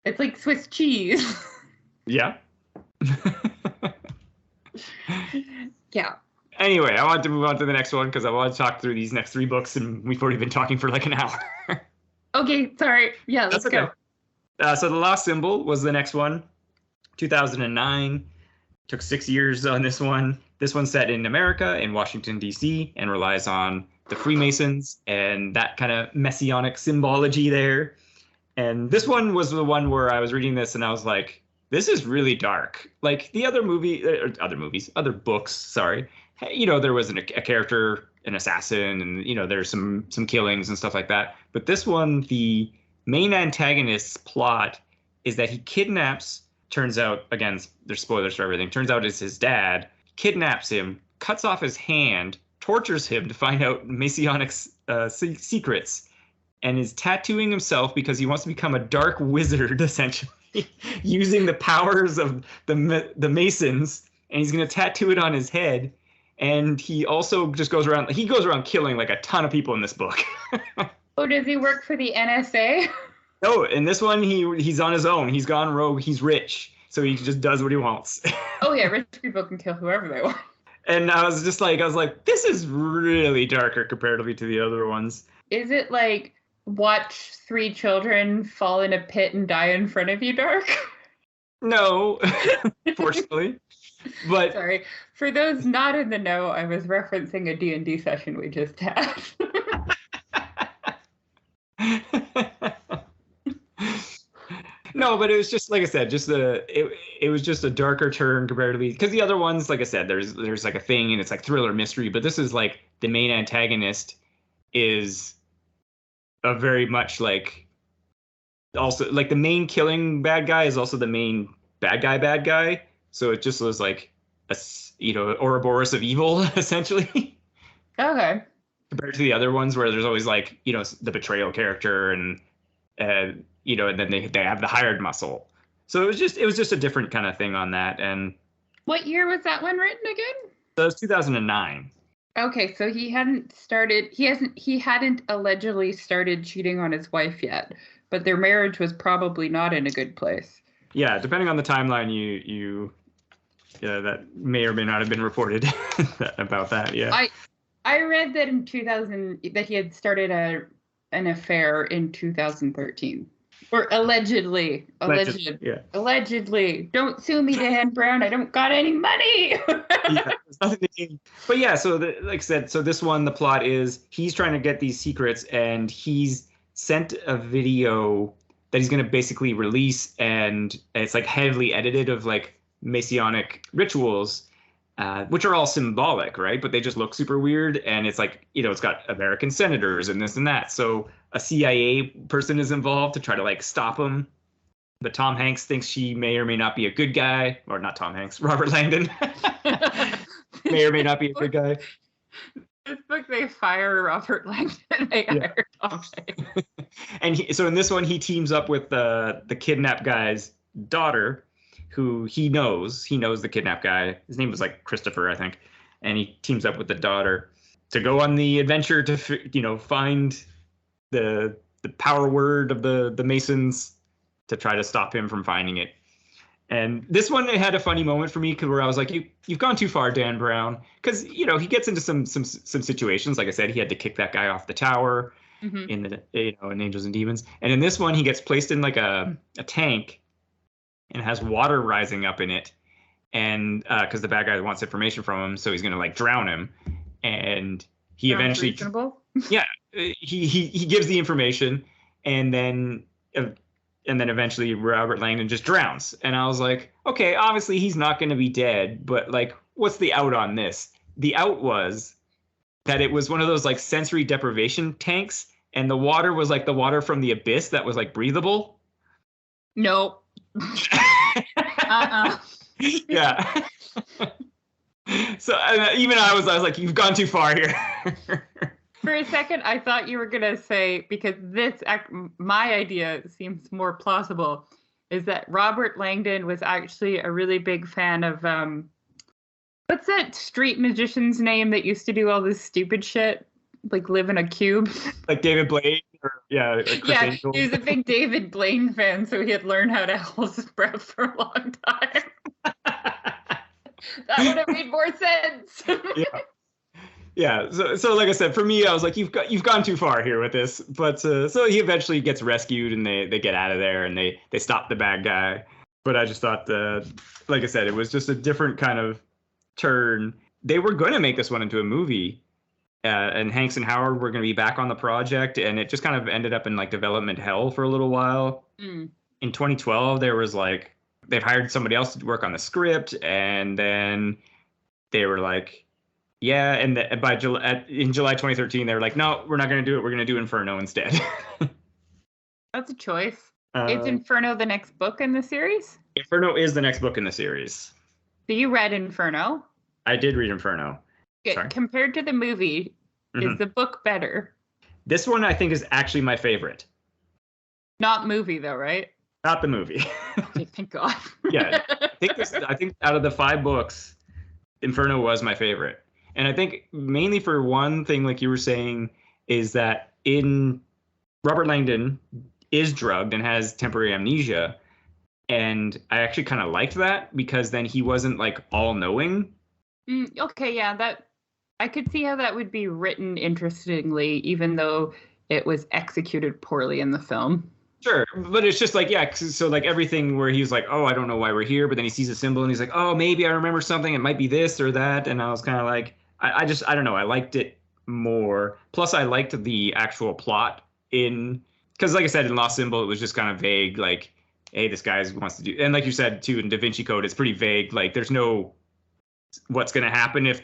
It's like Swiss cheese. Yeah. Yeah. Anyway, I want to move on to the next one because I want to talk through these next 3 books, and we've already been talking for like an hour. Okay, sorry. Yeah, let's go. So The Lost Symbol was the next one, 2009. Took 6 years on this one. This one's set in America, in Washington, D.C., and relies on the Freemasons and that kind of messianic symbology there. And this one was the one where I was reading this and I was like, this is really dark. Like the other books, sorry. You know, there was a character, an assassin, and, you know, there's some killings and stuff like that. But this one, the main antagonist's plot is that he kidnaps, turns out, again, there's spoilers for everything, turns out it's his dad, kidnaps him, cuts off his hand, tortures him to find out Masonic secrets, and is tattooing himself because he wants to become a dark wizard, essentially, using the powers of the Masons, and he's going to tattoo it on his head. And he also just goes around killing like a ton of people in this book. Oh, does he work for the NSA? No, in this one, he's on his own. He's gone rogue. He's rich, so he just does what he wants. Oh yeah, rich people can kill whoever they want. And I was like, this is really darker comparatively to the other ones. Is it like watch 3 children fall in a pit and die in front of you dark? No, fortunately. But sorry, for those not in the know, I was referencing a D&D session we just had. No, but it was just, like I said, it was just a darker turn comparatively, because the other ones, like I said, there's like a thing and it's like thriller mystery, but this is like the main antagonist is a very much like, also like the main killing bad guy is also the main bad guy. So it just was like a, you know, Ouroboros of evil, essentially. Okay. Compared to the other ones where there's always like, you know, the betrayal character and you know, and then they have the hired muscle. So it was just a different kind of thing on that. And what year was that one written again? So it was 2009. Okay, so he hadn't allegedly started cheating on his wife yet, but their marriage was probably not in a good place. Yeah, depending on the timeline, that may or may not have been reported about that. Yeah. I read that in 2000 that he had started an affair in 2013. Or allegedly. Yeah. Allegedly. Don't sue me, Dan Brown. I don't got any money. Yeah, there's nothing to gain. But yeah, so like I said, so this one, the plot is he's trying to get these secrets, and he's sent a video that he's going to basically release, and it's like heavily edited of like Masonic rituals, which are all symbolic, right? But they just look super weird, and it's like, you know, it's got American senators and this and that. So a CIA person is involved to try to like stop him. But Tom Hanks thinks she may or may not be a good guy, or not Tom Hanks, Robert Langdon may or may not be a good guy. This book, they fire Robert Langdon. They hire Tom Hanks. And so in this one, he teams up with the kidnapped guy's daughter, who he knows the kidnapped guy. His name was like Christopher, I think. And he teams up with the daughter to go on the adventure to, you know, find the power word of the Masons to try to stop him from finding it. And this one, it had a funny moment for me where I was like, you've gone too far, Dan Brown. Because, you know, he gets into some situations. Like I said, he had to kick that guy off the tower in Angels and Demons. And in this one, he gets placed in like a tank and has water rising up in it. and because the bad guy wants information from him, so he's gonna like drown him, and he Sounds eventually, reasonable. yeah, he gives the information, and then eventually Robert Langdon just drowns, and I was like, okay, obviously he's not gonna be dead, but like, what's the out on this? The out was that it was one of those like sensory deprivation tanks, and the water was like the water from the abyss that was like breathable. No. Yeah. So even I was like, you've gone too far here. For a second, I thought you were gonna say, because my idea seems more plausible, is that Robert Langdon was actually a really big fan of what's that street magician's name that used to do all this stupid shit, like live in a cube? Like David Blaine, or Chris Angel. He was a big David Blaine fan, so he had learned how to hold his breath for a long time. That would have made more sense. Yeah. So like I said, for me, I was like, you've gone too far here with this. But so he eventually gets rescued, and they get out of there, and they stop the bad guy. But I just thought, like I said, it was just a different kind of turn. They were going to make this one into a movie, and Hanks and Howard were going to be back on the project, and it just kind of ended up in like development hell for a little while. In 2012, there was like, they've hired somebody else to work on the script, and then they were like, yeah, and in July 2013, they were like, no, we're not going to do it. We're going to do Inferno instead. That's a choice. Is Inferno the next book in the series? Inferno is the next book in the series. So you read Inferno? I did read Inferno. Sorry. Compared to the movie, is the book better? This one, I think, is actually my favorite. Not movie, though, right? Not the movie. Okay, thank God. Yeah, I think out of the 5 books, Inferno was my favorite. And I think mainly for one thing, like you were saying, is that Robert Langdon is drugged and has temporary amnesia. And I actually kind of liked that, because then he wasn't like all knowing. Okay, yeah, I could see how that would be written interestingly, even though it was executed poorly in the film. Sure, but it's just like, yeah, so like everything where he's like, oh, I don't know why we're here, but then he sees a symbol and he's like, oh, maybe I remember something, it might be this or that, and I was kind of like, I don't know, I liked it more. Plus, I liked the actual plot because like I said, in Lost Symbol, it was just kind of vague, like, hey, this guy wants to do, and like you said too, in Da Vinci Code, it's pretty vague, like there's no what's going to happen if,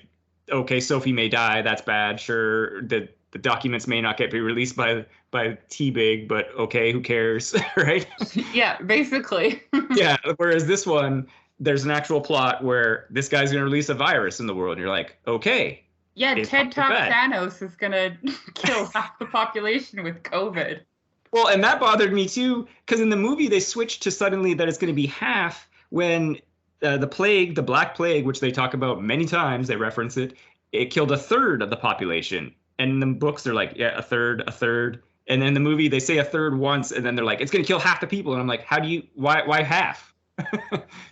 okay, Sophie may die, that's bad, sure, the documents may not be released by T-Big, but okay, who cares, right? Yeah, basically. Yeah, whereas this one, there's an actual plot where this guy's going to release a virus in the world, and you're like, okay. Yeah, TED Talk Thanos is going to kill half the population with COVID. Well, and that bothered me too, because in the movie, they switched to suddenly that it's going to be half when the plague, the Black Plague, which they talk about many times, they reference it killed 1/3 of the population. And in the books, they're like, yeah, 1/3. And then in the movie, they say 1/3 once, and then they're like, it's going to kill half the people. And I'm like, why half?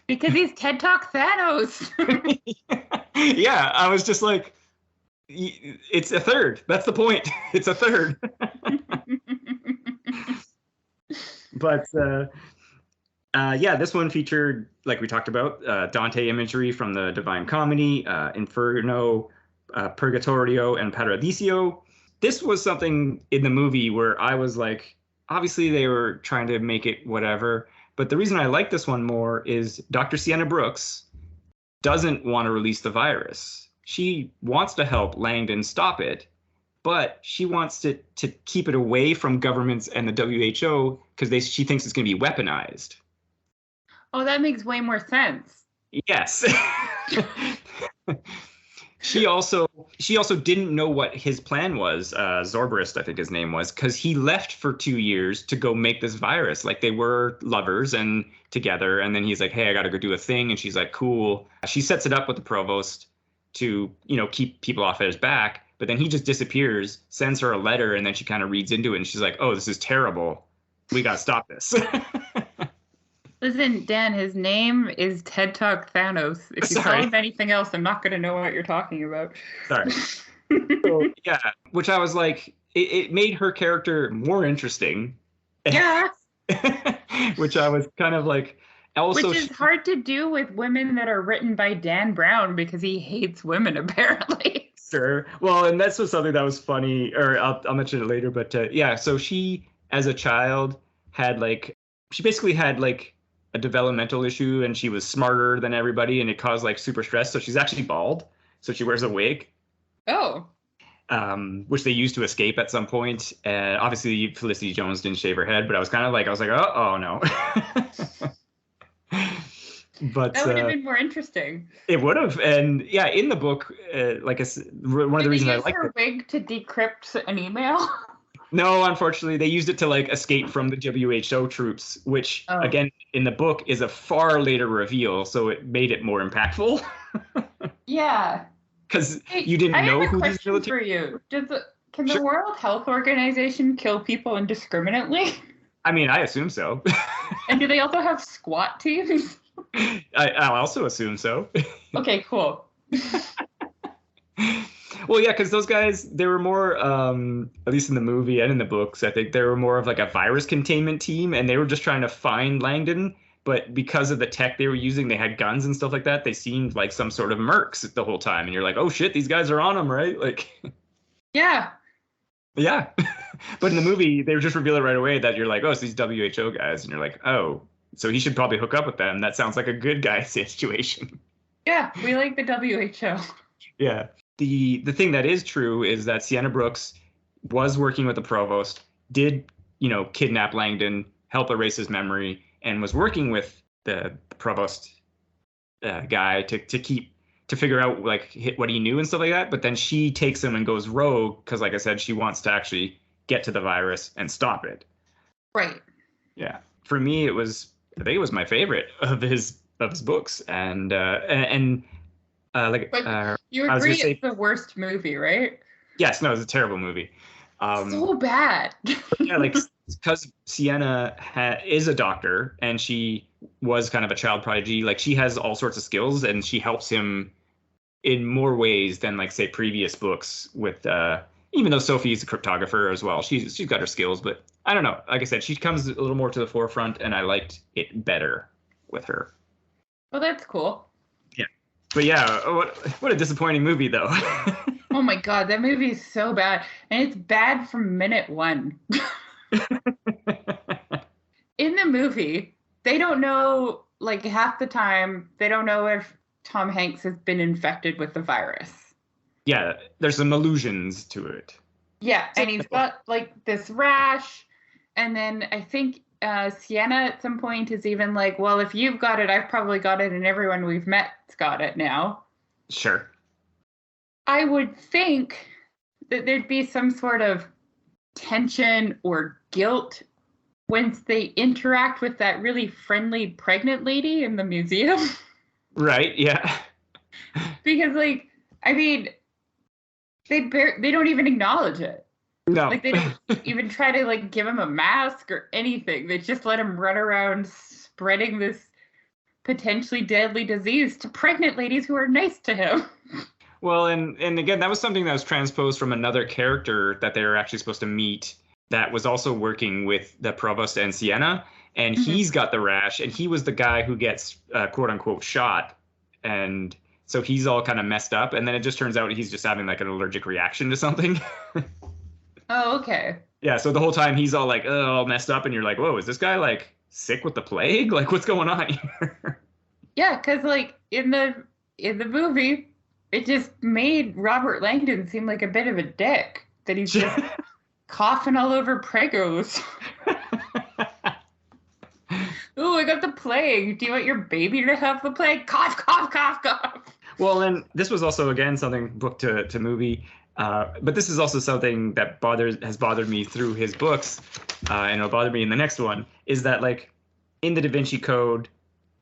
Because he's TED Talk Thanos. Yeah, I was just like, it's 1/3. That's the point. It's 1/3. But yeah, this one featured, like we talked about, Dante imagery from the Divine Comedy, Inferno, Purgatorio, and Paradiso. This was something in the movie where I was like, obviously they were trying to make it whatever, but the reason I like this one more is Dr. Sienna Brooks doesn't want to release the virus. She wants to help Langdon stop it, but she wants to keep it away from governments and the WHO because she thinks it's going to be weaponized. Oh, that makes way more sense. Yes. She also didn't know what his plan was. Zorbrist, I think his name was, because he left for 2 years to go make this virus. Like, they were lovers and together, and then he's like, hey, I got to go do a thing. And she's like, cool. She sets it up with the provost to, keep people off at his back. But then he just disappears, sends her a letter, and then she kind of reads into it, and she's like, oh, this is terrible. We got to stop this. Listen, Dan, his name is TED Talk Thanos. If you call him anything else, I'm not going to know what you're talking about. Sorry. So, yeah, which I was like, it made her character more interesting. Yeah. Which I was kind of like, Also, Which is hard to do with women that are written by Dan Brown because he hates women, apparently. sure. Well, and that's was something that was funny, or I'll mention it later. But yeah, so she, as a child, had she basically had a developmental issue, and she was smarter than everybody, and it caused super stress. So she's actually bald. So she wears a wig. Oh. Which they used to escape at some point. Obviously, Felicity Jones didn't shave her head, but I was kind of oh no. But that would have been more interesting. It would have, and yeah, in the book, one of the reasons I like her wig to decrypt an email. No, unfortunately, they used it to escape from the WHO troops, which again in the book is a far later reveal, so it made it more impactful. Yeah. Because you didn't know who these military. For you, can the World Health Organization kill people indiscriminately? I mean, I assume so. And do they also have SWAT teams? I'll also assume so. Okay, cool. Well, yeah, because those guys, they were more, at least in the movie and in the books, I think they were more of a virus containment team, and they were just trying to find Langdon. But because of the tech they were using, they had guns and stuff like that. They seemed like some sort of mercs the whole time, and you're like, oh shit, these guys are on them, right? Yeah. Yeah. But in the movie, they just reveal it right away that you're like, oh, it's these WHO guys, and you're like, oh. So he should probably hook up with them. That sounds like a good guy situation. Yeah, we like the WHO. Yeah. The thing that is true is that Sienna Brooks was working with the provost, did, kidnap Langdon, help erase his memory, and was working with the provost guy to figure out what he knew and stuff like that. But then she takes him and goes rogue because, like I said, she wants to actually get to the virus and stop it. Right. Yeah. For me, I think it was my favorite of his books, and you agree it's the worst movie, right? Yes, no, it's a terrible movie. So bad. Yeah, because Sienna is a doctor, and she was kind of a child prodigy. She has all sorts of skills, and she helps him in more ways than say previous books with. Even though Sophie's a cryptographer as well, she's got her skills, but I don't know. Like I said, she comes a little more to the forefront, and I liked it better with her. Well, that's cool. Yeah, but yeah, what a disappointing movie, though. Oh my god, that movie is so bad, and it's bad from minute one. In the movie, they don't know, half the time, they don't know if Tom Hanks has been infected with the virus. Yeah, there's some allusions to it. Yeah, and he's got this rash, and then I think Sienna at some point is even well, if you've got it, I've probably got it, and everyone we've met's got it now. Sure. I would think that there'd be some sort of tension or guilt once they interact with that really friendly pregnant lady in the museum. Right, yeah. Because, I mean, they don't even acknowledge it. No. They don't even try to, give him a mask or anything. They just let him run around spreading this potentially deadly disease to pregnant ladies who are nice to him. Well, and again, that was something that was transposed from another character that they were actually supposed to meet that was also working with the provost and Sienna, and he's got the rash, and he was the guy who gets quote unquote shot, and so he's all kind of messed up, and then it just turns out he's just having an allergic reaction to something. Oh, okay. Yeah, so the whole time he's all all messed up, and you're like, whoa, is this guy sick with the plague? What's going on here? Yeah, because in the movie, it just made Robert Langdon seem like a bit of a dick. That he's just coughing all over Pregos. Ooh, I got the plague. Do you want your baby to have the plague? Cough, cough, cough, cough. Well, and this was also, again, something book to movie. But this is also something that has bothered me through his books, and it'll bother me in the next one, is that, in the Da Vinci Code,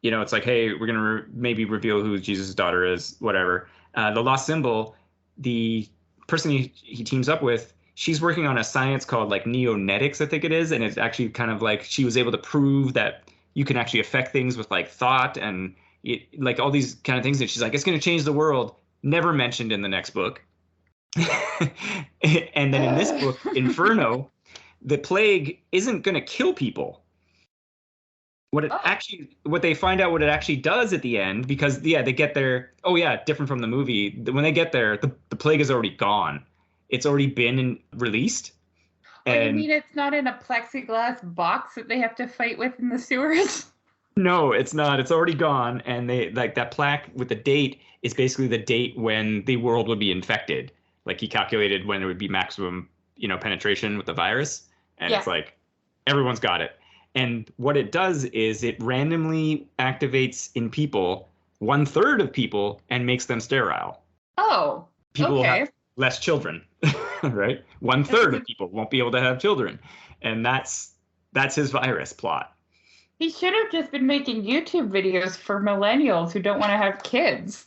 it's hey, we're going to maybe reveal who Jesus' daughter is, whatever. The Lost Symbol, the person he teams up with, she's working on a science called neonetics, I think it is, and it's actually kind of she was able to prove that you can actually affect things with thought and all these kind of things, and she's it's going to change the world. Never mentioned in the next book. And then in this book, Inferno, the plague isn't going to kill people. what they find out what it actually does at the end, because they get there. Oh yeah, different from the movie. When they get there, the plague is already gone. It's already been released. Oh, you mean it's not in a plexiglass box that they have to fight with in the sewers? No, it's not. It's already gone, and they like that plaque with the date is basically the date when the world would be infected. Like he calculated when it would be maximum, penetration with the virus, and it's like everyone's got it. And what it does is it randomly activates in people 1/3 of people and makes them sterile. Oh, people will have less children, right? 1/3 of people won't be able to have children, and that's his virus plot. He should have just been making YouTube videos for millennials who don't want to have kids.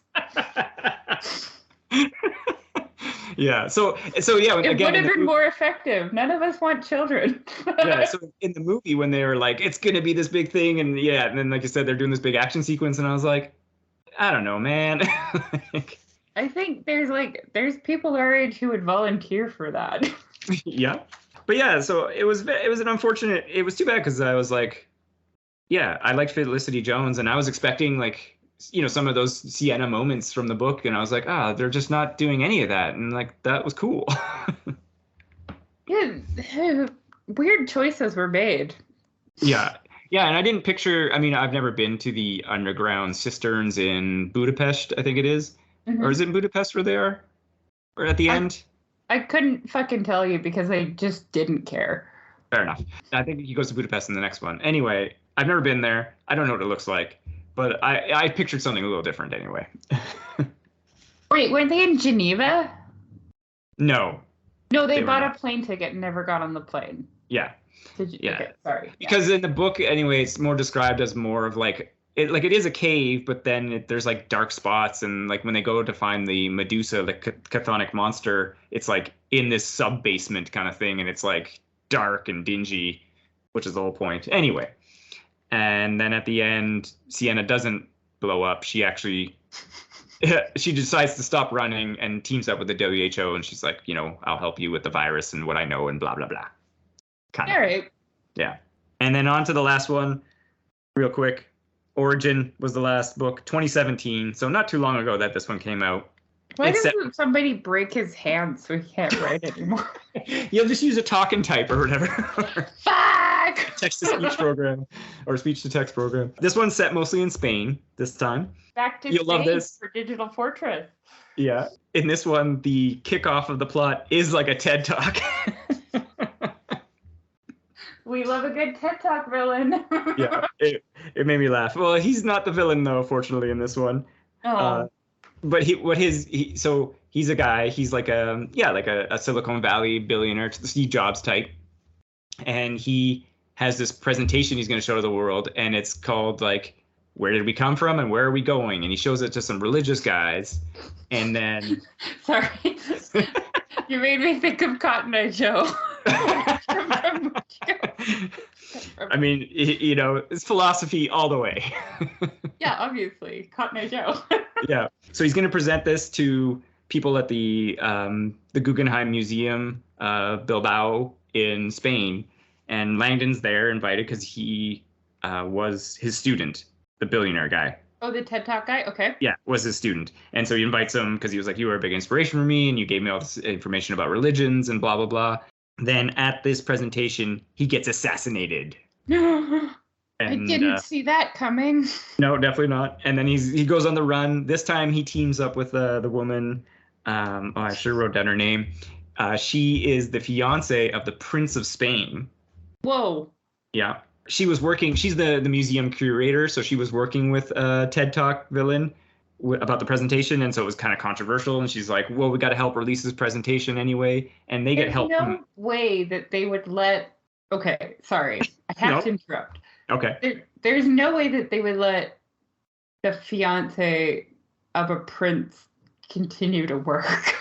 Yeah. So yeah. It would have been more effective. None of us want children. Yeah. So in the movie, when they were like, it's gonna be this big thing, and and then like you said, they're doing this big action sequence, and I was like, I don't know, man. I think there's people our age who would volunteer for that. Yeah. But yeah, so it was an unfortunate. It was too bad because I was like, yeah, I liked Felicity Jones, and I was expecting like, some of those Sienna moments from the book, and I was like, they're just not doing any of that, and like that was cool. Yeah, weird choices were made. Yeah, and I didn't picture. I mean, I've never been to the underground cisterns in Budapest, I think it is, or is it in Budapest where they are, or at the end? I couldn't fucking tell you because I just didn't care. Fair enough. I think he goes to Budapest in the next one. Anyway, I've never been there. I don't know what it looks like. But I pictured something a little different anyway. Wait, weren't they in Geneva? No. No, they bought a plane ticket and never got on the plane. Yeah. Yeah. Okay, sorry. Because in the book, anyway, it's more described as more of like it is a cave, but then there's like dark spots, and like when they go to find the Medusa, the chthonic monster, it's like in this sub basement kind of thing, and it's like dark and dingy, which is the whole point. Anyway. And then at the end, Sienna doesn't blow up. She actually, she decides to stop running and teams up with the WHO. And she's like, I'll help you with the virus and what I know and blah, blah, blah. Kind of. All right. Yeah. And then on to the last one, real quick. Origin was the last book, 2017. So not too long ago that this one came out. Why doesn't somebody break his hand so he can't write anymore? You'll just use a talk and type or whatever. Fuck! Text-to-speech program or speech-to-text program. This one's set mostly in Spain this time. Back to You'll Spain love this. For Digital Fortress. Yeah. In this one, the kickoff of the plot is like a TED Talk. We love a good TED Talk villain. Yeah, it made me laugh. Well, he's not the villain, though, fortunately, in this one. Oh. But he's a guy. He's like a Silicon Valley billionaire, Steve Jobs type, and he has this presentation he's going to show to the world, and it's called like, "Where did we come from and where are we going?" And he shows it to some religious guys, and then sorry, you made me think of Cotton Eye Joe. I mean, it's philosophy all the way. Yeah, obviously, Cotton Eye Joe. Yeah. So he's going to present this to people at the Guggenheim Museum, Bilbao in Spain, and Langdon's there invited because he was his student, the billionaire guy. Oh, the TED Talk guy? Okay. Yeah, was his student. And so he invites him because he was like, you were a big inspiration for me, and you gave me all this information about religions and blah, blah, blah. Then at this presentation, he gets assassinated. I didn't see that coming. No, definitely not. And then he goes on the run. This time he teams up with the woman. I should have wrote down her name. She is the fiance of the Prince of Spain. Whoa. Yeah. She was working. She's the museum curator. So she was working with TED Talk villain about the presentation. And so it was kind of controversial. And she's like, well, we got to help release this presentation anyway. And they get help. No way that they would let. Okay. Sorry. I have to interrupt. Okay. There's no way that they would let the fiance of a prince continue to work.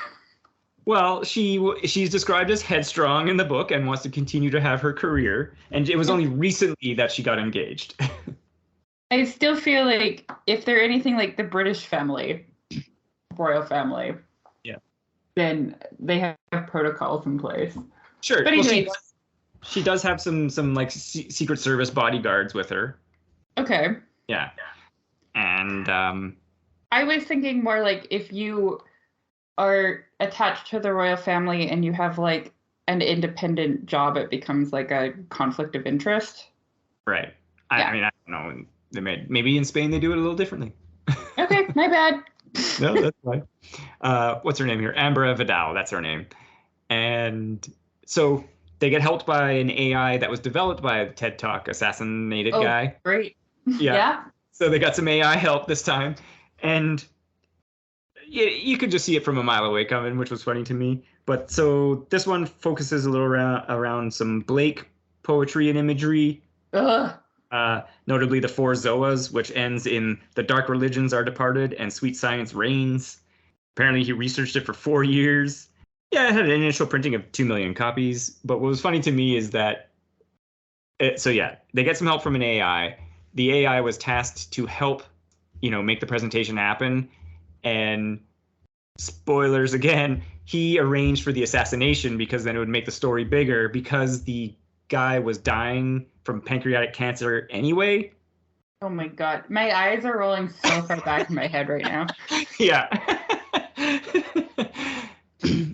Well, she's described as headstrong in the book and wants to continue to have her career. And it was only recently that she got engaged. I still feel like if they're anything like the British family, royal family, then they have protocols in place. Sure. But anyways, she does have some like Secret Service bodyguards with her. Okay. Yeah. And I was thinking more like if you are attached to the royal family and you have like an independent job, it becomes like a conflict of interest. right. Yeah. I mean, I don't know. Maybe in Spain they do it a little differently. Okay, my bad. No, that's fine. What's her name here? Ambra Vidal. That's her name. And so they get helped by an AI that was developed by the TED Talk assassinated Oh, guy. great. Yeah. Yeah. So they got some AI help this time. And you could just see it from a mile away coming, which was funny to me. But so this one focuses a little around some Blake poetry and imagery. Ugh. Notably the four Zoas, which ends in the dark religions are departed and sweet science reigns. Apparently he researched it for 4 years. Yeah, it had an initial printing of 2 million copies. But what was funny to me is that, they get some help from an AI. The AI was tasked to help, make the presentation happen. And spoilers again, he arranged for the assassination because then it would make the story bigger because the guy was dying from pancreatic cancer anyway. Oh my God. My eyes are rolling so far back in my head right now. Yeah.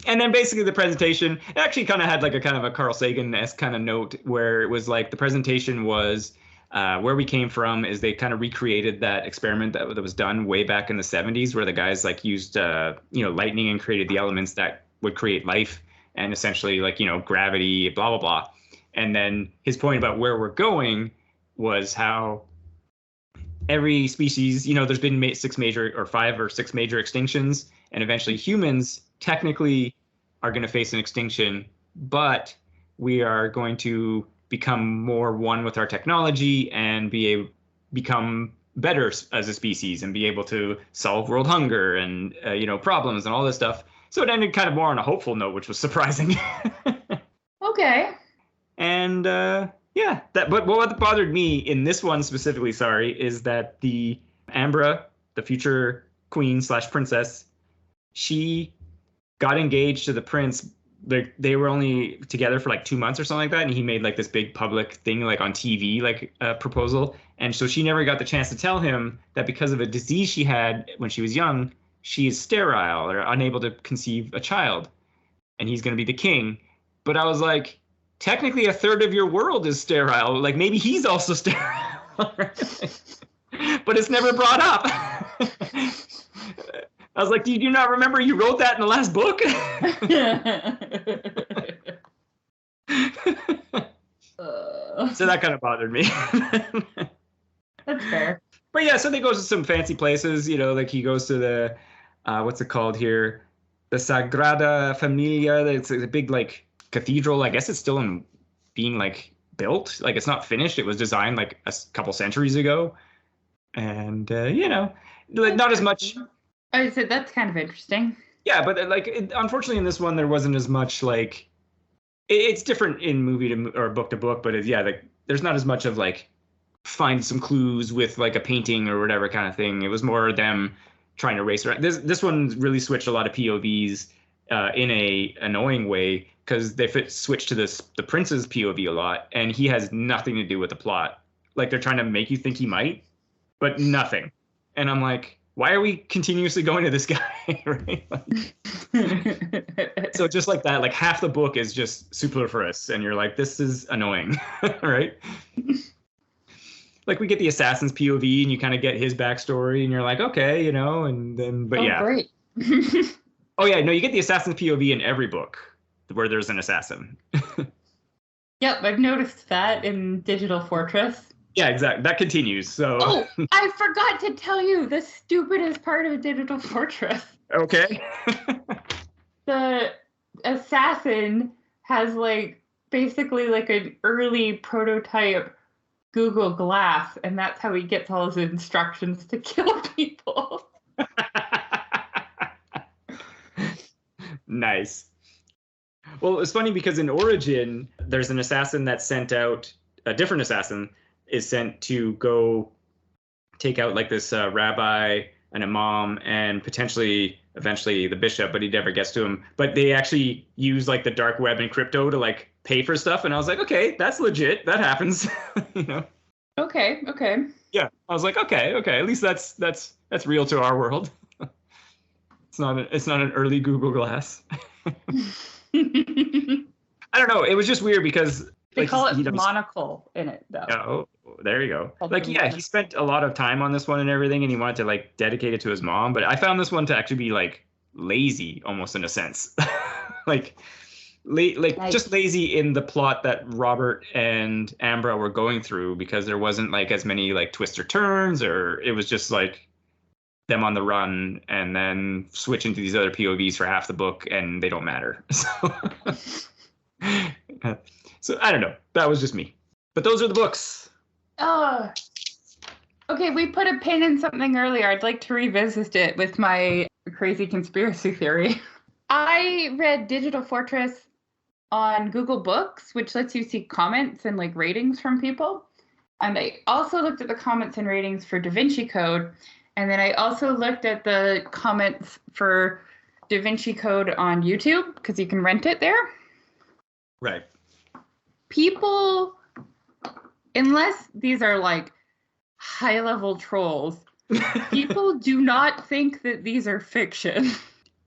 And then basically the presentation actually kind of had like a kind of a Carl Sagan-esque kind of note where it was like the presentation was where we came from is they kind of recreated that experiment that was done way back in the 70s where the guys like used lightning and created the elements that would create life and essentially like gravity, blah blah blah. And then his point about where we're going was how every species, there's been 5 or 6 major extinctions, and eventually humans technically are going to face an extinction, but we are going to become more one with our technology and become better as a species and be able to solve world hunger and problems and all this stuff. So it ended kind of more on a hopeful note, which was surprising. Okay. And but what bothered me in this one specifically, is that the Ambra, the future queen/princess, she got engaged to the prince. They were only together for like 2 months or something like that, and he made like this big public thing like on TV, like a proposal. And so she never got the chance to tell him that because of a disease she had when she was young, she is sterile or unable to conceive a child, and he's going to be the king. But I was like, technically a third of your world is sterile. Like maybe he's also sterile. But it's never brought up. I was like, do you not remember you wrote that in the last book? So that kind of bothered me. That's fair. But yeah, so they go to some fancy places, like he goes to the, what's it called here? The Sagrada Familia. It's a big like cathedral. I guess it's still being like built. Like it's not finished. It was designed like a couple centuries ago. And, not as much. I said that's kind of interesting. Yeah, but unfortunately in this one there wasn't as much like it's different in movie to or book to book, but there's not as much of like find some clues with like a painting or whatever kind of thing. It was more them trying to race around. This one really switched a lot of POVs in a annoying way because they switch to the prince's POV a lot, and he has nothing to do with the plot. Like they're trying to make you think he might, but nothing. And I'm like, why are we continuously going to this guy? Right? So just like that, like half the book is just superfluous, and you're like, this is annoying, right? Like we get the assassin's POV, and you kind of get his backstory, and you're like, okay, and then, but yeah. Great. Oh yeah, no, you get the assassin's POV in every book where there's an assassin. Yep, I've noticed that in Digital Fortress. Yeah, exactly. That continues. So. Oh, I forgot to tell you the stupidest part of Digital Fortress. Okay. The assassin has like basically like an early prototype Google Glass, and that's how he gets all his instructions to kill people. Nice. Well, it's funny because in Origin, there's an assassin that's sent out, a different assassin is sent to go take out like this rabbi, an imam, and potentially eventually the bishop, but he never gets to him. But they actually use like the dark web and crypto to like pay for stuff. And I was like, okay, that's legit. That happens. Okay. Okay. Yeah, I was like, okay, at least that's real to our world. It's not an early Google Glass. They I don't know. It was just weird because like call he it knows. monocle in it, though. Oh, there you go. Called Like, the yeah, he monocle. spent a lot of time on this one and everything, and he wanted to like dedicate it to his mom. But I found this one to actually be like lazy, almost in a sense, like, like Nice. just lazy in the plot that Robert and Ambra were going through because there wasn't like as many like twists or turns, or it was just like them on the run and then switch into these other POVs for half the book, and they don't matter. So I don't know. That was just me. But those are the books. Oh, okay. We put a pin in something earlier. I'd like to revisit it with my crazy conspiracy theory. I read Digital Fortress on Google Books, which lets you see comments and like ratings from people. And I also looked at the comments and ratings for Da Vinci Code. And then I also looked at the comments for Da Vinci Code on YouTube because you can rent it there. Right. People, unless these are like high level trolls, people do not think that these are fiction.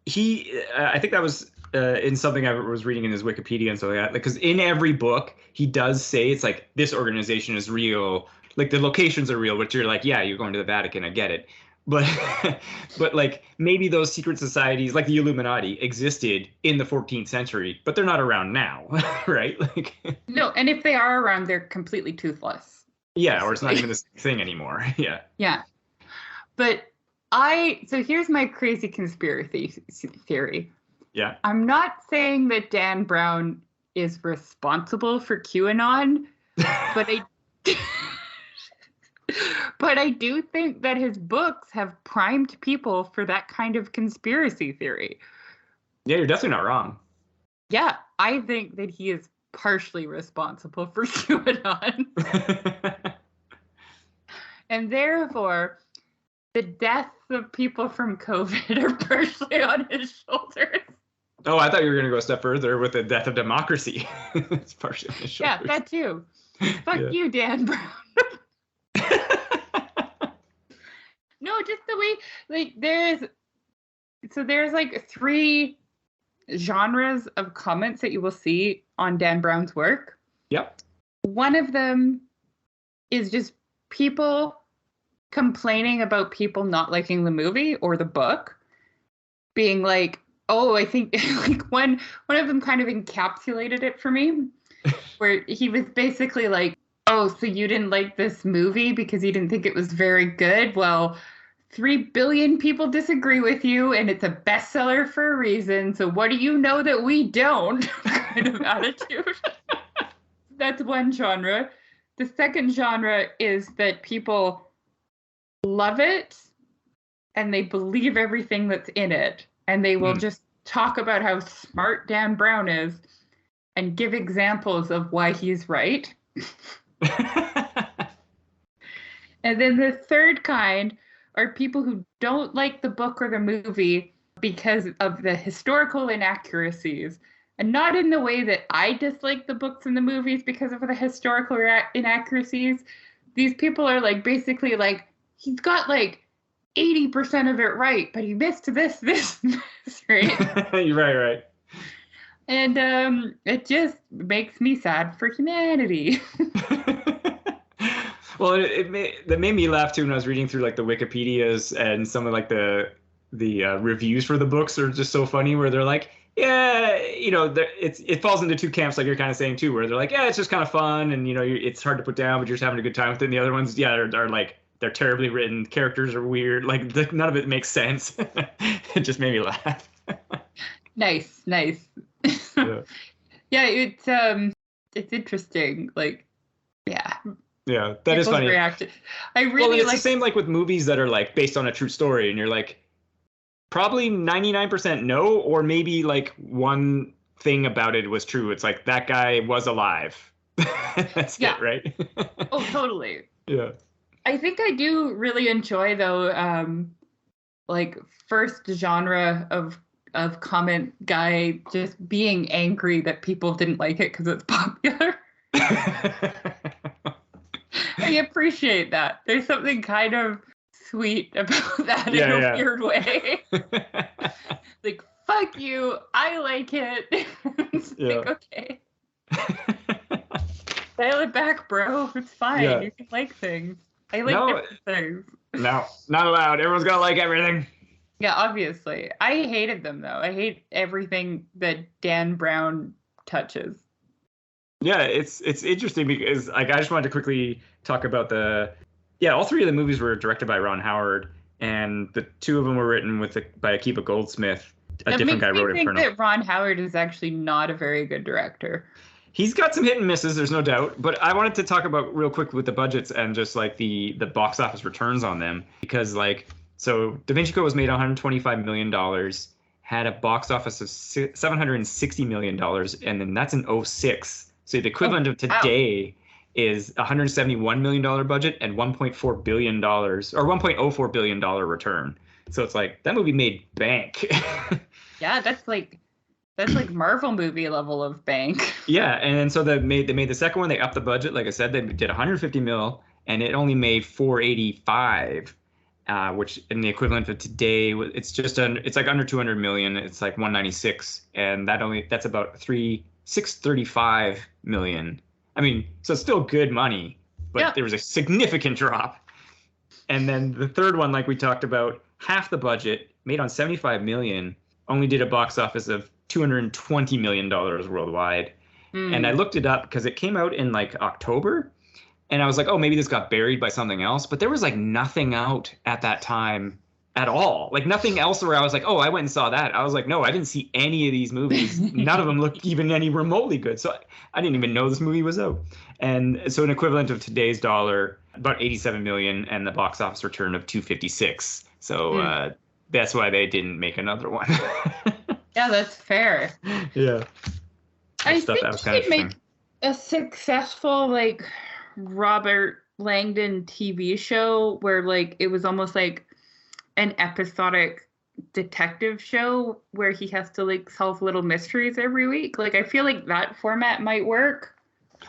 I think that was in something I was reading in his Wikipedia and stuff like that. Because in every book, he does say it's like this organization is real. Like the locations are real, which you're like, yeah, you're going to the Vatican. I get it. But but like maybe those secret societies like the Illuminati existed in the 14th century, but they're not around now, right? Like No, and if they are around, they're completely toothless. yeah, or it's not even the same thing anymore. Yeah. Yeah. But so here's my crazy conspiracy theory. Yeah. I'm not saying that Dan Brown is responsible for QAnon, but but I do think that his books have primed people for that kind of conspiracy theory. Yeah, you're definitely not wrong. Yeah, I think that he is partially responsible for QAnon. And therefore, the deaths of people from COVID are partially on his shoulders. Oh, I thought you were going to go a step further with the death of democracy. It's partially on his shoulders. Yeah, that too. Fuck you, Dan Brown. No, just the way, like, there's like 3 genres of comments that you will see on Dan Brown's work. Yep. One of them is just people complaining about people not liking the movie or the book, being like, oh, I think like one of them kind of encapsulated it for me, where he was basically like, oh, so you didn't like this movie because you didn't think it was very good? Well, 3 billion people disagree with you, and it's a bestseller for a reason. So what do you know that we don't? Kind of attitude. That's one genre. The second genre is that people love it and they believe everything that's in it. And they will just talk about how smart Dan Brown is and give examples of why he's right. And then the third kind are people who don't like the book or the movie because of the historical inaccuracies. And not in the way that I dislike the books and the movies because of the historical inaccuracies. These people are like basically like, he's got like 80% of it right, but he missed this, right? You're right. And it just makes me sad for humanity. Well, that made me laugh too when I was reading through like the Wikipedias and some of like the reviews for the books are just so funny where they're like, yeah, you know, it falls into 2 camps like you're kind of saying too, where they're like, yeah, it's just kind of fun and you know it's hard to put down, but you're just having a good time with it. And the other ones, yeah, are like they're terribly written, characters are weird, like none of it makes sense. It just made me laugh. Nice. Yeah. Yeah, it's interesting. Like, yeah. Yeah, that is funny. Reaction. I really well, it's the same like with movies that are like based on a true story, and you're like, probably 99% no, or maybe like one thing about it was true. It's like that guy was alive. That's it, right? Oh, totally. Yeah. I think I do really enjoy though, like first genre of comment guy just being angry that people didn't like it because it's popular. I appreciate that. There's something kind of sweet about that in a weird way. Like, fuck you, I like it. It's like, okay. Dial it back, bro. It's fine. Yeah. You can like things. I like different things. No, not allowed. Everyone's got to like everything. Yeah, obviously. I hated them, though. I hate everything that Dan Brown touches. Yeah, it's interesting because like I just wanted to quickly talk about all three of the movies were directed by Ron Howard, and the two of them were written by Akiva Goldsmith. A different guy wrote Inferno. I think that Ron Howard is actually not a very good director. He's got some hit and misses, there's no doubt. But I wanted to talk about real quick with the budgets and just like the box office returns on them. Because so Da Vinci Code was made $125 million, had a box office of $760 million, and then that's in 2006. So the equivalent of today is $171 million budget and $1.4 billion or $1.04 billion return. So it's like that movie made bank. Yeah, that's like Marvel movie level of bank. Yeah, and then so they made the second one. They upped the budget. Like I said, they did 150 mil, and it only made 485, which in the equivalent of today, it's like under 200 million. It's like 196, and that's about 635 million. I mean, so it's still good money, but there was a significant drop. And then the third one, like we talked about, half the budget, made on 75 million, only did a box office of $220 million worldwide. And I looked it up because it came out in like October, and I was like, oh, maybe this got buried by something else. But there was like nothing out at that time at all. Like nothing else where I was like, oh, I went and saw that. I was like, no, I didn't see any of these movies. None of them looked even any remotely good. So I didn't even know this movie was out. And so an equivalent of today's dollar, about 87 million, and the box office return of 256. So that's why they didn't make another one. Yeah, that's fair. Yeah. I think you could make a successful like Robert Langdon TV show where like it was almost like an episodic detective show where he has to like solve little mysteries every week. Like I feel like that format might work.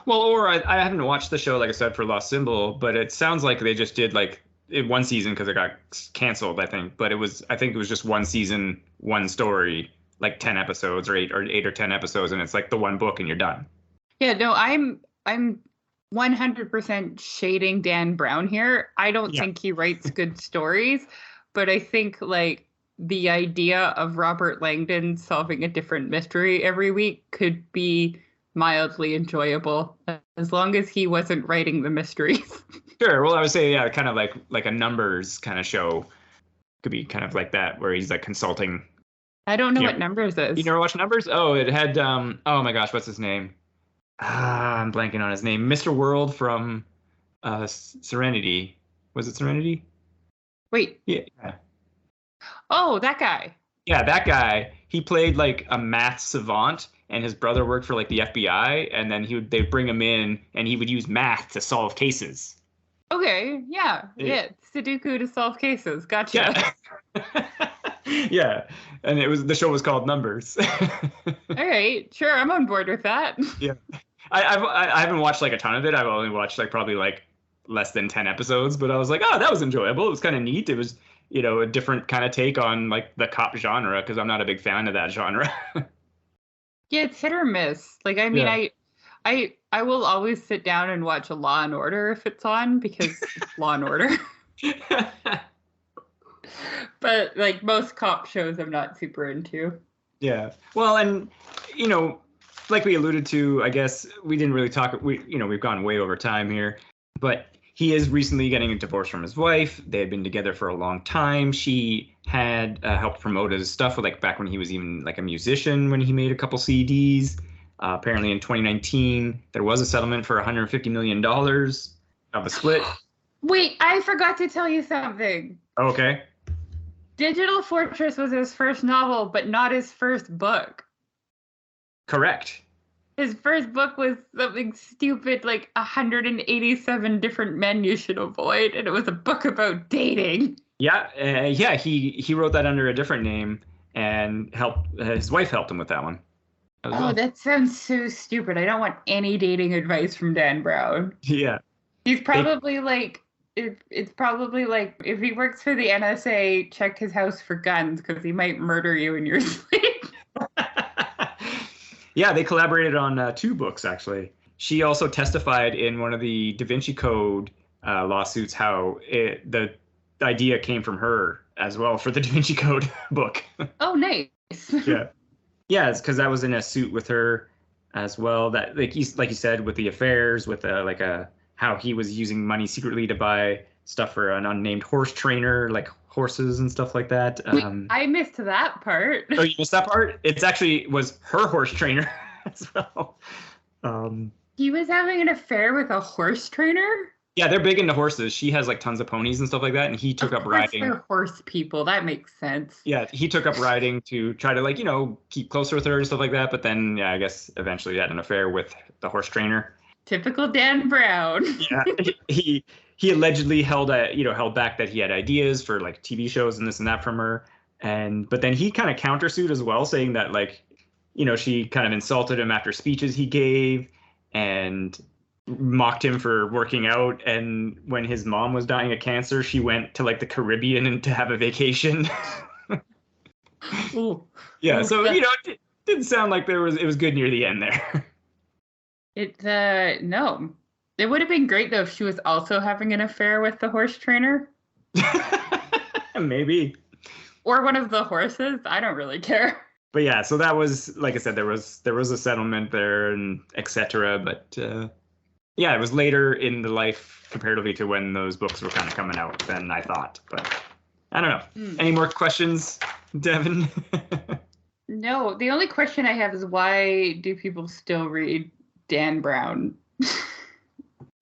Well, or I haven't watched the show, like I said, for Lost Symbol, but it sounds like they just did like one season because it got canceled, I think. But I think it was just one season, one story, like 10 episodes or 8 or 10 episodes, and it's like the one book and you're done. Yeah, no, I'm 100% shading Dan Brown here. I don't think he writes good stories, but I think like the idea of Robert Langdon solving a different mystery every week could be mildly enjoyable as long as he wasn't writing the mysteries. Sure. Well, I would say, yeah, kind of like a numbers kind of show could be kind of like that, where he's like consulting. I don't know what Numbers is. You never watched Numbers? Oh, it had, oh my gosh, what's his name? I'm blanking on his name. Mr. World from Serenity. Was it Serenity? Wait. Yeah. Oh, that guy. Yeah, that guy. He played like a math savant, and his brother worked for like the FBI, and then they'd bring him in, and he would use math to solve cases. Okay, yeah. Sudoku to solve cases. Gotcha. Yeah. Yeah, and the show was called Numbers. All right, sure, I'm on board with that. Yeah, I haven't watched like a ton of it. I've only watched like probably like less than 10 episodes, but I was like, oh, that was enjoyable. It was kind of neat. It was, a different kind of take on like the cop genre, because I'm not a big fan of that genre. Yeah, it's hit or miss. Like, I mean, yeah. I will always sit down and watch a Law and Order if it's on, because it's Law and Order. But like most cop shows, I'm not super into. Yeah. Well, and like we alluded to, I guess we didn't really talk. We've gone way over time here, but he is recently getting a divorce from his wife. They had been together for a long time. She had helped promote his stuff, like back when he was even like a musician, when he made a couple CDs. Apparently in 2019, there was a settlement for $150 million of a split. Wait, I forgot to tell you something. Okay. Digital Fortress was his first novel, but not his first book. Correct. His first book was something stupid like 187 different men you should avoid, and it was a book about dating. Yeah, he wrote that under a different name, and his wife helped him with that one. That sounds so stupid. I don't want any dating advice from Dan Brown. Yeah. He's probably like, it's probably like, if he works for the NSA, check his house for guns because he might murder you in your sleep. Yeah, they collaborated on 2 books, actually. She also testified in one of the Da Vinci Code lawsuits how the idea came from her as well for the Da Vinci Code book. Oh, nice. Yeah. Yeah, it's because that was in a suit with her as well. That like you said, with the affairs, with how he was using money secretly to buy stuff for an unnamed horse trainer, like horses and stuff like that. Wait, I missed that part. Oh, you missed that part? It's actually was her horse trainer as well. He was having an affair with a horse trainer? Yeah, they're big into horses. She has like tons of ponies and stuff like that, and he took up riding. They're horse people. That makes sense. Yeah, he took up riding to try to keep closer with her and stuff like that. But then, yeah, I guess eventually he had an affair with the horse trainer. Typical Dan Brown. Yeah, he allegedly held back that he had ideas for like TV shows and this and that from her, but then he kind of countersued as well, saying that she kind of insulted him after speeches he gave and mocked him for working out. And when his mom was dying of cancer, she went to like the Caribbean and to have a vacation. Ooh. Yeah, so it didn't sound like it was good near the end there. No. It would have been great though if she was also having an affair with the horse trainer. Maybe. Or one of the horses. I don't really care. But yeah, so that was, like I said, there was a settlement there and etc. But yeah, it was later in the life comparatively to when those books were kind of coming out than I thought. But I don't know. Any more questions, Devon? No, the only question I have is why do people still read Dan Brown?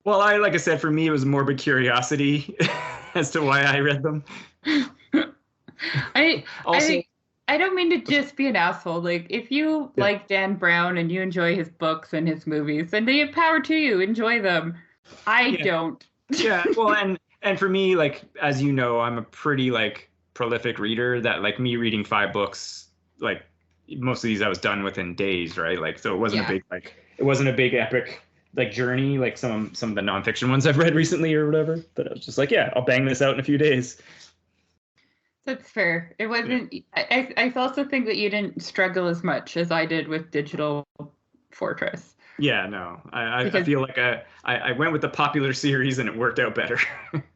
Well, like I said, for me, it was morbid curiosity as to why I read them. I don't mean to just be an asshole. Like, if you like Dan Brown and you enjoy his books and his movies, then they have power to you. Enjoy them. I don't. Yeah, well, and for me, like, as you know, I'm a pretty, like, prolific reader that, like, me reading 5 books, like, most of these I was done within days, right? Like, so it wasn't it wasn't a big epic, like, journey, like some of the nonfiction ones I've read recently or whatever. But I was just like, yeah, I'll bang this out in a few days. That's fair. It wasn't. I also think that you didn't struggle as much as I did with Digital Fortress. Yeah, no. I feel like I went with the popular series and it worked out better.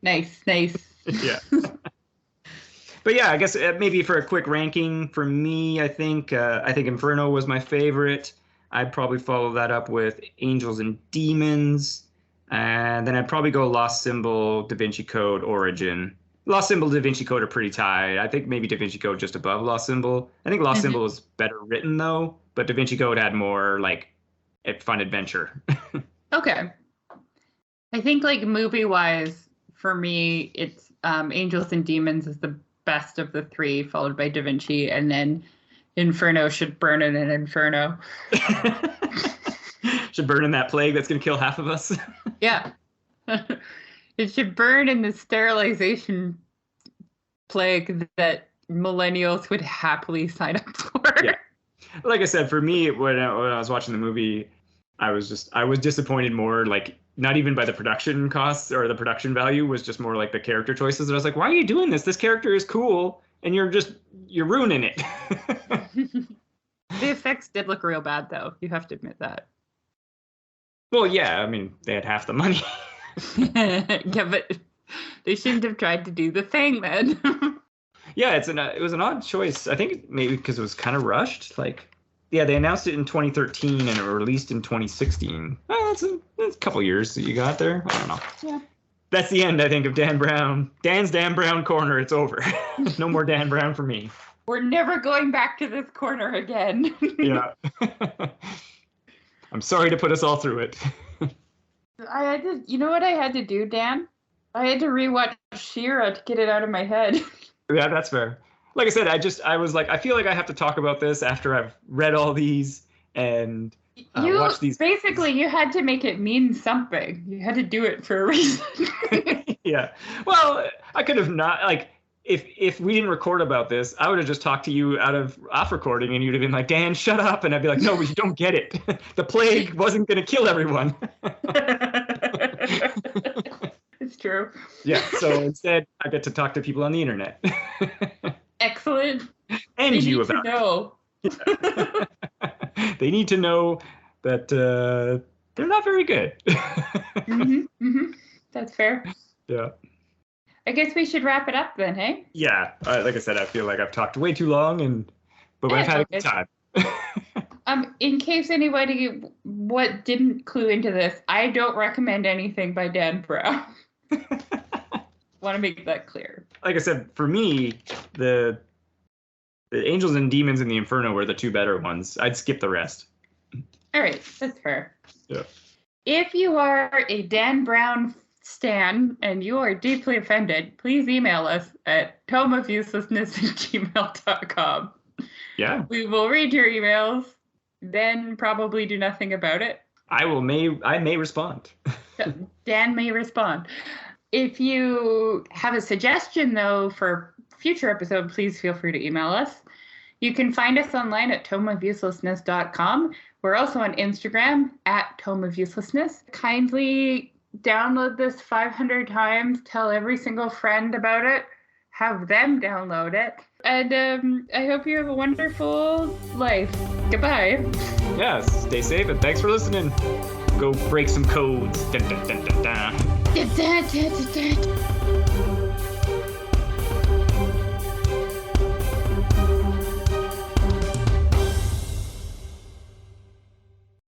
Nice. Yeah. But yeah, I guess maybe for a quick ranking for me, I think Inferno was my favorite. I'd probably follow that up with Angels and Demons, and then I'd probably go Lost Symbol, Da Vinci Code, Origin. Lost Symbol, Da Vinci Code are pretty tied. I think maybe Da Vinci Code just above Lost Symbol. I think Lost Symbol is better written though, but Da Vinci Code had more like fun adventure. Okay. I think like movie-wise, for me, it's Angels and Demons is the best of the 3, followed by Da Vinci, and then Inferno should burn in an Inferno. Should burn in that plague that's going to kill half of us. Yeah. It should burn in the sterilization plague that millennials would happily sign up for. Yeah. Like I said, for me, when I was watching the movie, I was disappointed more, like, not even by the production costs or the production value, was just more like the character choices. And I was like, why are you doing this? This character is cool, and you're ruining it. The effects did look real bad, though. You have to admit that. Well, yeah, I mean, they had half the money. Yeah, but they shouldn't have tried to do the thing then. Yeah, it was an odd choice. I think maybe because it was kind of rushed. Like, yeah, they announced it in 2013 and it released in 2016. Well, that's a couple years that you got there. I don't know. Yeah. That's the end, I think, of Dan Brown. Dan's Dan Brown corner. It's over. No more Dan Brown for me. We're never going back to this corner again. Yeah. I'm sorry to put us all through it. You know what I had to do, Dan? I had to rewatch She-Ra to get it out of my head. Yeah, that's fair. Like I said, I was like, I feel like I have to talk about this after I've read all these and watched these. Basically, you had to make it mean something. You had to do it for a reason. Yeah. Well, I could have not, like, if we didn't record about this, I would have just talked to you off recording and you'd have been like, Dan, shut up. And I'd be like, no, but you don't get it. The plague wasn't going to kill everyone. It's true. Yeah, so instead, I get to talk to people on the internet. Excellent. And They you need about to know. They need to know that they're not very good. That's fair. Yeah. I guess we should wrap it up then, hey? Yeah. Like I said, I feel like I've talked way too long, but I've had a good time. In case anybody didn't clue into this, I don't recommend anything by Dan Brown. Want to make that clear. Like I said, for me, the Angels and Demons in the Inferno were the two better ones. I'd skip the rest. All right, that's fair. Yeah. If you are a Dan Brown stan and you are deeply offended, please email us at tomeofuselessness@gmail.com. Yeah. We will read your emails, then probably do nothing about it. I may respond. Dan may respond. If you have a suggestion, though, for future episode, please feel free to email us. You can find us online at tomeofuselessness.com. We're also on Instagram at Tome of Uselessness. Kindly download this 500 times. Tell every single friend about it. Have them download it. And I hope you have a wonderful life. Goodbye. Yeah, stay safe and thanks for listening. Go break some codes. Dun, dun, dun, dun, dun.